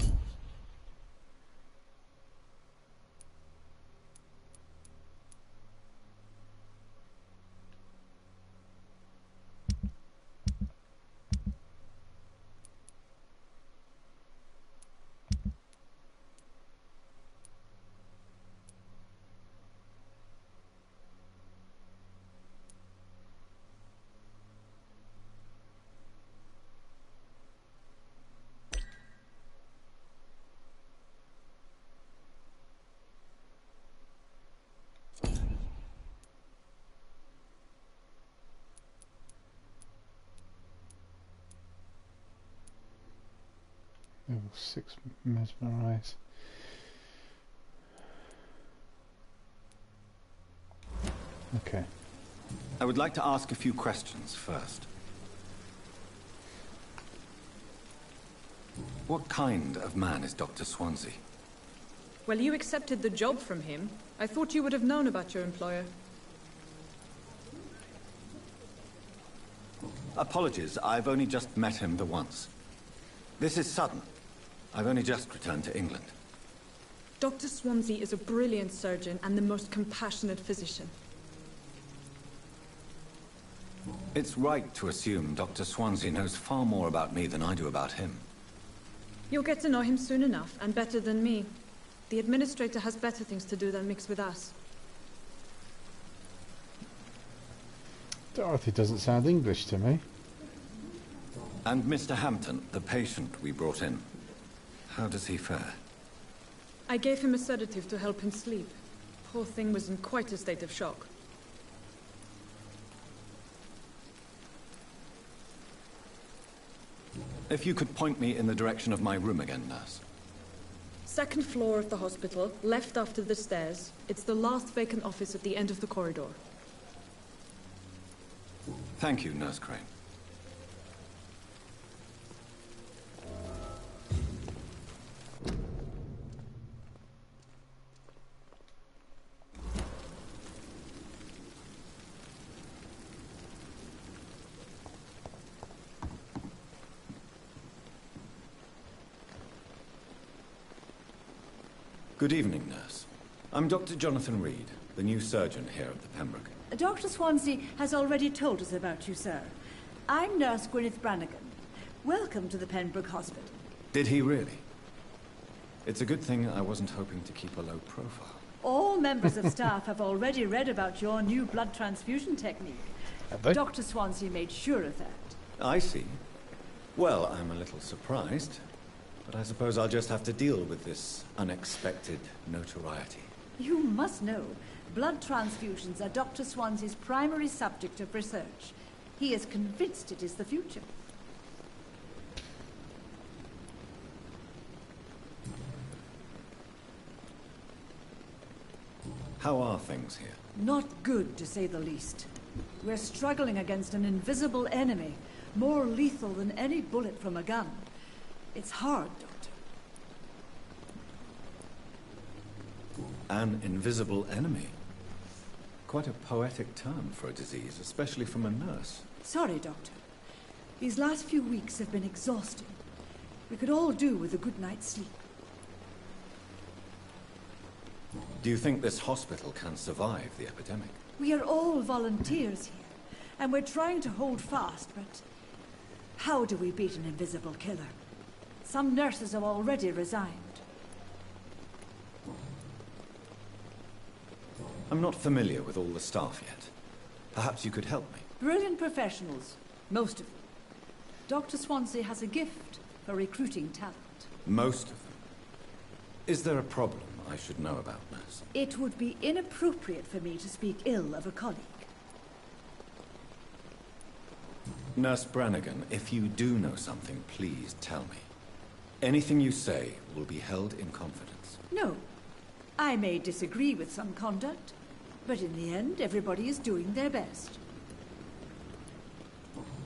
Level 6 mesmerize. Okay. I would like to ask a few questions first. What kind of man is Dr. Swansea? Well, you accepted the job from him. I thought you would have known about your employer. Apologies, I've only just met him the once. This is sudden. I've only just returned to England. Dr. Swansea is a brilliant surgeon and the most compassionate physician. It's right to assume Dr. Swansea knows far more about me than I do about him. You'll get to know him soon enough, and better than me. The administrator has better things to do than mix with us. Dorothy doesn't sound English to me. And Mr. Hampton, the patient we brought in, how does he fare? I gave him a sedative to help him sleep. Poor thing was in quite a state of shock. If you could point me in the direction of my room again, nurse. Second floor of the hospital, left after the stairs. It's the last vacant office at the end of the corridor. Thank you, Nurse Crane. Good evening, nurse. I'm Dr. Jonathan Reed, the new surgeon here at the Pembroke. Dr. Swansea has already told us about you, sir. I'm Nurse Gwyneth Brannigan. Welcome to the Pembroke Hospital. Did he really? It's a good thing I wasn't hoping to keep a low profile. All members of staff have already read about your new blood transfusion technique. Have they? Dr. Swansea made sure of that. I see. Well, I'm a little surprised, but I suppose I'll just have to deal with this unexpected notoriety. You must know, blood transfusions are Dr. Swansea's primary subject of research. He is convinced it is the future. How are things here? Not good, to say the least. We're struggling against an invisible enemy, more lethal than any bullet from a gun. It's hard, Doctor. An invisible enemy? Quite a poetic term for a disease, especially from a nurse. Sorry, Doctor. These last few weeks have been exhausting. We could all do with a good night's sleep. Do you think this hospital can survive the epidemic? We are all volunteers here, and we're trying to hold fast, but how do we beat an invisible killer? Some nurses have already resigned. I'm not familiar with all the staff yet. Perhaps you could help me. Brilliant professionals, most of them. Dr. Swansea has a gift for recruiting talent. Most of them? Is there a problem I should know about, nurse? It would be inappropriate for me to speak ill of a colleague. Nurse Brannigan, if you do know something, please tell me. Anything you say will be held in confidence. No. I may disagree with some conduct, but in the end, everybody is doing their best.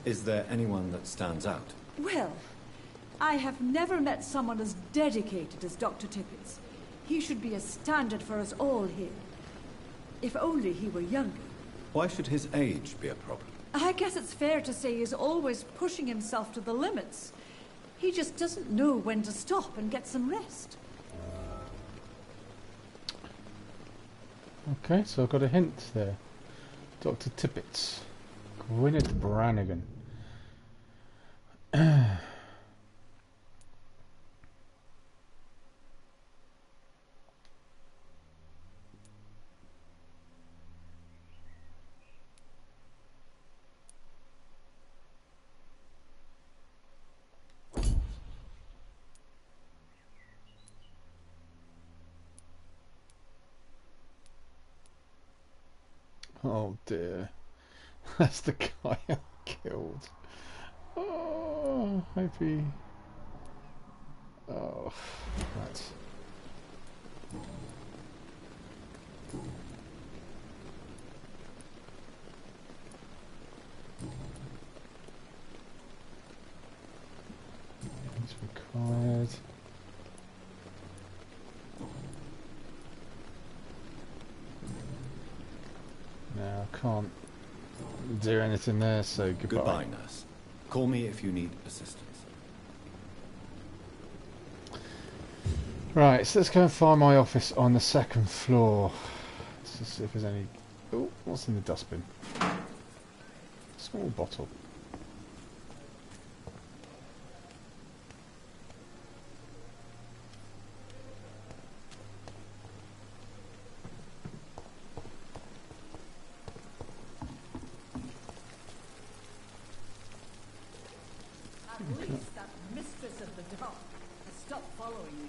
Is there anyone that stands out? Well, I have never met someone as dedicated as Dr. Tippett. He should be a standard for us all here. If only he were younger. Why should his age be a problem? I guess it's fair to say he's always pushing himself to the limits. He just doesn't know when to stop and get some rest. Okay, so I've got a hint there. Dr. Tippett. Gwyneth Brannigan. Oh dear. That's the guy I killed. Oh, hope he... Oh, right. It's required. No, I can't do anything there, so goodbye. Goodbye, nurse. Call me if you need assistance. Right, so let's go and find my office on the second floor. Let's just see if there's any... Oh, what's in the dustbin? Small bottle. stop following me.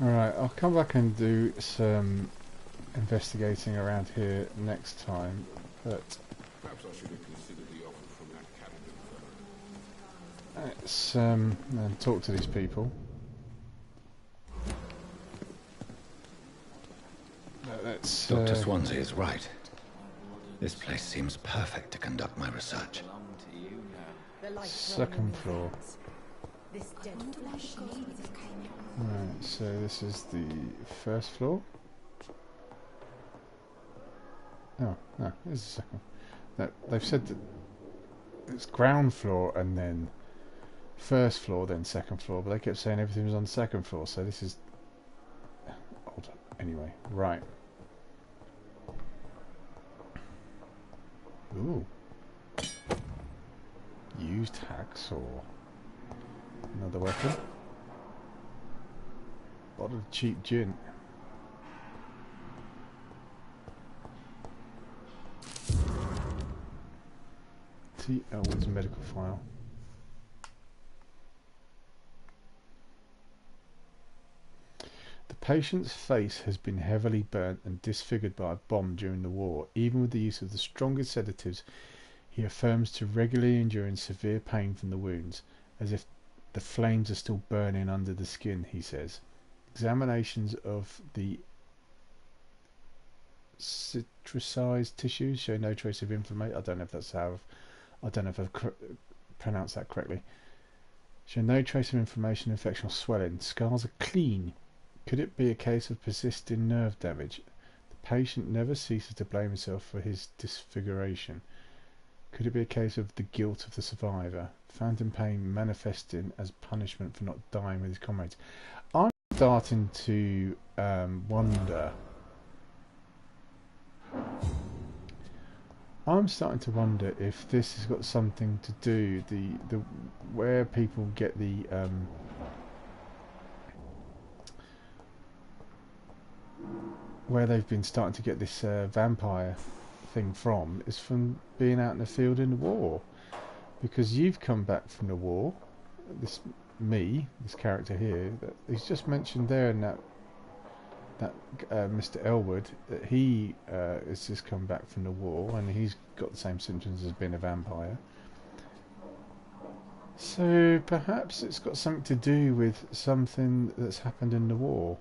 Alright, I'll come back and do some investigating around here next time, but Perhaps I should have considered the offer from that cabin. let's and talk to these people. Let's, Dr. Swansea is right. This place seems perfect to conduct my research. Second floor. This dead flesh needs a cane. Right, so this is the first floor. Oh, no, this is the second. No, they've said that it's ground floor and then first floor, then second floor, but they kept saying everything was on the second floor, so this is odd. Anyway, right. Ooh. Used hacksaw. Another weapon. A lot of cheap gin. T. Elwood's medical file. The patient's face has been heavily burnt and disfigured by a bomb during the war. Even with the use of the strongest sedatives, he affirms to regularly enduring severe pain from the wounds, as if the flames are still burning under the skin, he says. Examinations of the citricized tissues show no trace of inflammation. I don't know if that's how. I don't know if I've pronounced that correctly. Show no trace of inflammation, infection, or swelling. Scars are clean. Could it be a case of persisting nerve damage? The patient never ceases to blame himself for his disfiguration. Could it be a case of the guilt of the survivor? Phantom pain manifesting as punishment for not dying with his comrades. I'm starting to wonder. I'm starting to wonder if this has got something to do the where people get the where they've been starting to get this vampire thing from is from being out in the field in the war, because you've come back from the war. This character here, that he's just mentioned there in that Mr. Elwood, that he has just come back from the war and he's got the same symptoms as being a vampire. So perhaps it's got something to do with something that's happened in the war.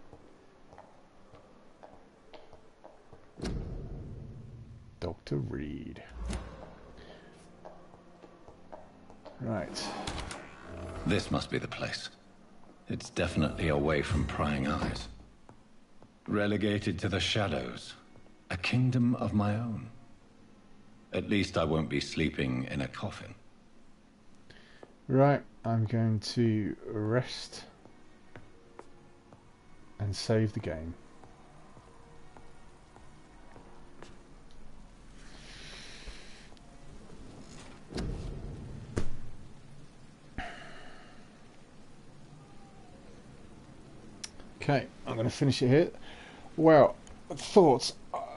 Dr. Reed. Right. This must be the place. It's definitely away from prying eyes. Relegated to the shadows. A kingdom of my own. At least I won't be sleeping in a coffin. Right, I'm going to rest and save the game. Okay, I'm going to finish it here. Well, thoughts.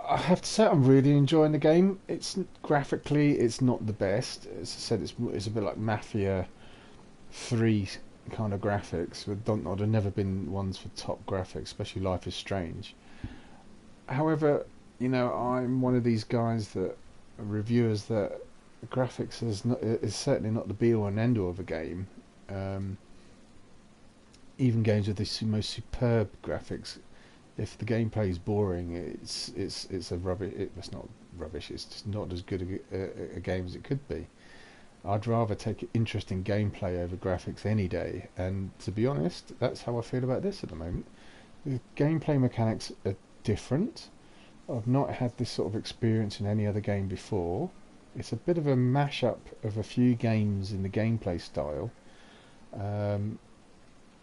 I have to say I'm really enjoying the game. It's graphically, it's not the best. As I said, it's a bit like Mafia 3 kind of graphics. With Dontnod have never been ones for top graphics, especially Life is Strange. However, you know, I'm one of these guys that reviewers that graphics is certainly not the be all and end all of a game. Even games with the most superb graphics, if the gameplay is boring, it's a rubbish. It's not rubbish. It's just not as good a game as it could be. I'd rather take interesting gameplay over graphics any day, and to be honest, that's how I feel about this at the moment. The gameplay mechanics are different. I've not had this sort of experience in any other game before. It's a bit of a mashup of a few games in the gameplay style.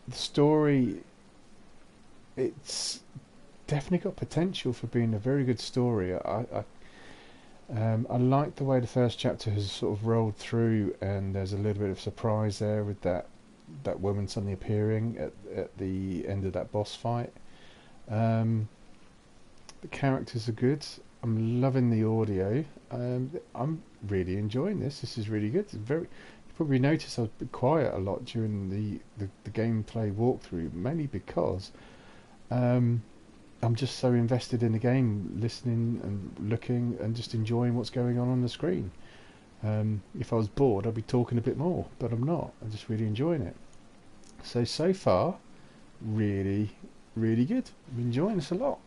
The story, it's definitely got potential for being a very good story. I like the way the first chapter has sort of rolled through, and there's a little bit of surprise there with that woman suddenly appearing at the end of that boss fight. The characters are good. I'm loving the audio. I'm really enjoying this. This is really good. It's very probably noticed I was a bit quiet a lot during the gameplay walkthrough, mainly because I'm just so invested in the game, listening and looking and just enjoying what's going on the screen. If I was bored, I'd be talking a bit more, but I'm not. I'm just really enjoying it. So far, really, really good. I'm enjoying this a lot.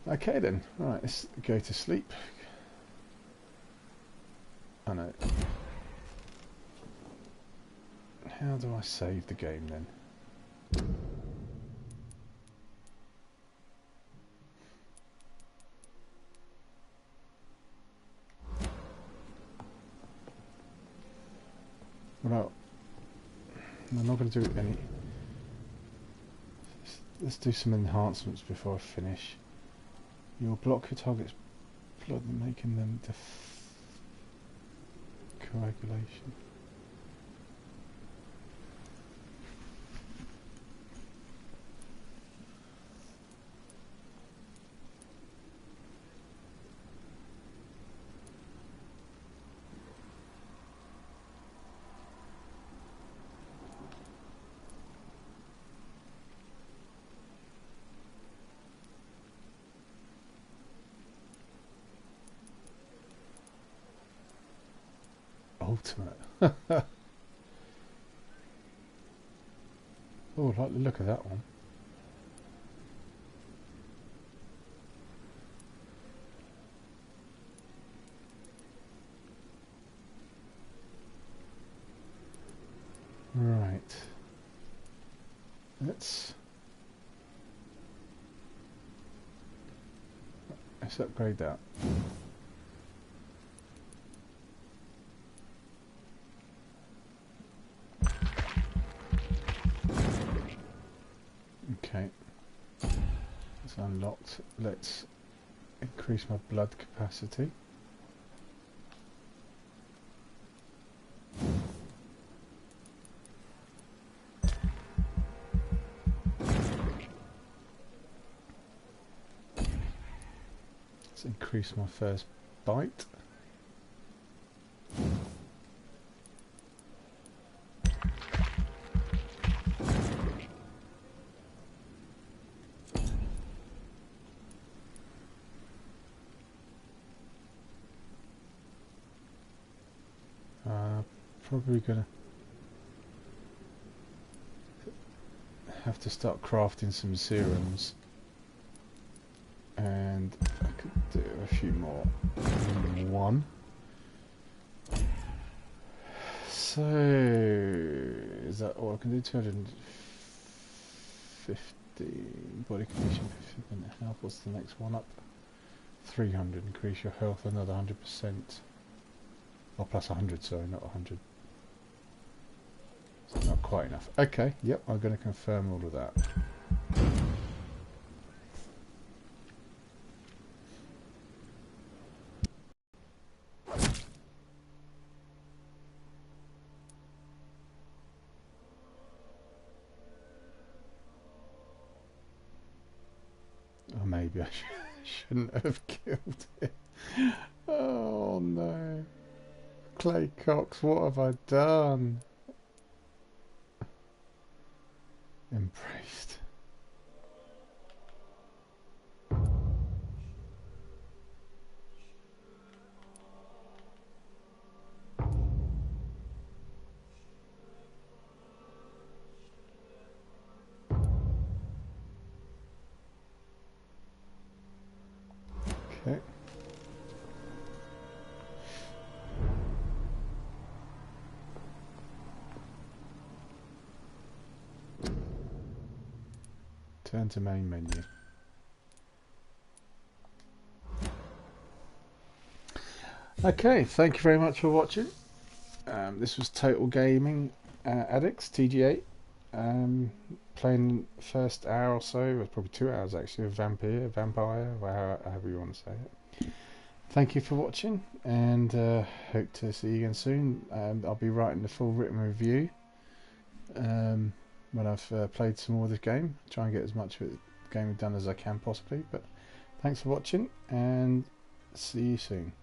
Okay then, right, let's go to sleep. I know. How do I save the game then? Well, I'm not going to do any. Let's do some enhancements before I finish. You'll block your target's blood, making them coagulation. Ultimate. Oh, I like the look of that one. Right. Let's upgrade that. Okay, it's unlocked. Let's increase my blood capacity. Let's increase my first bite. Probably gonna have to start crafting some serums, and I could do a few more. One. So is that all I can do? 250 body condition, 50% health. What's the next one up? 300. Increase your health another 100%. Oh, plus 100. Sorry, not 100. Not quite enough. Okay, yep, I'm going to confirm all of that. Or maybe I shouldn't have killed it. Oh no. Clay Cox, what have I done? Embraced. Okay. Turn to main menu. Okay, thank you very much for watching. This was Total Gaming Addicts, TGA. Playing the first hour or so, it was probably 2 hours actually, of Vampyr, however you want to say it. Thank you for watching, and hope to see you again soon. I'll be writing the full written review when I've played some more of this game. Try and get as much of the game done as I can possibly. But thanks for watching, and see you soon.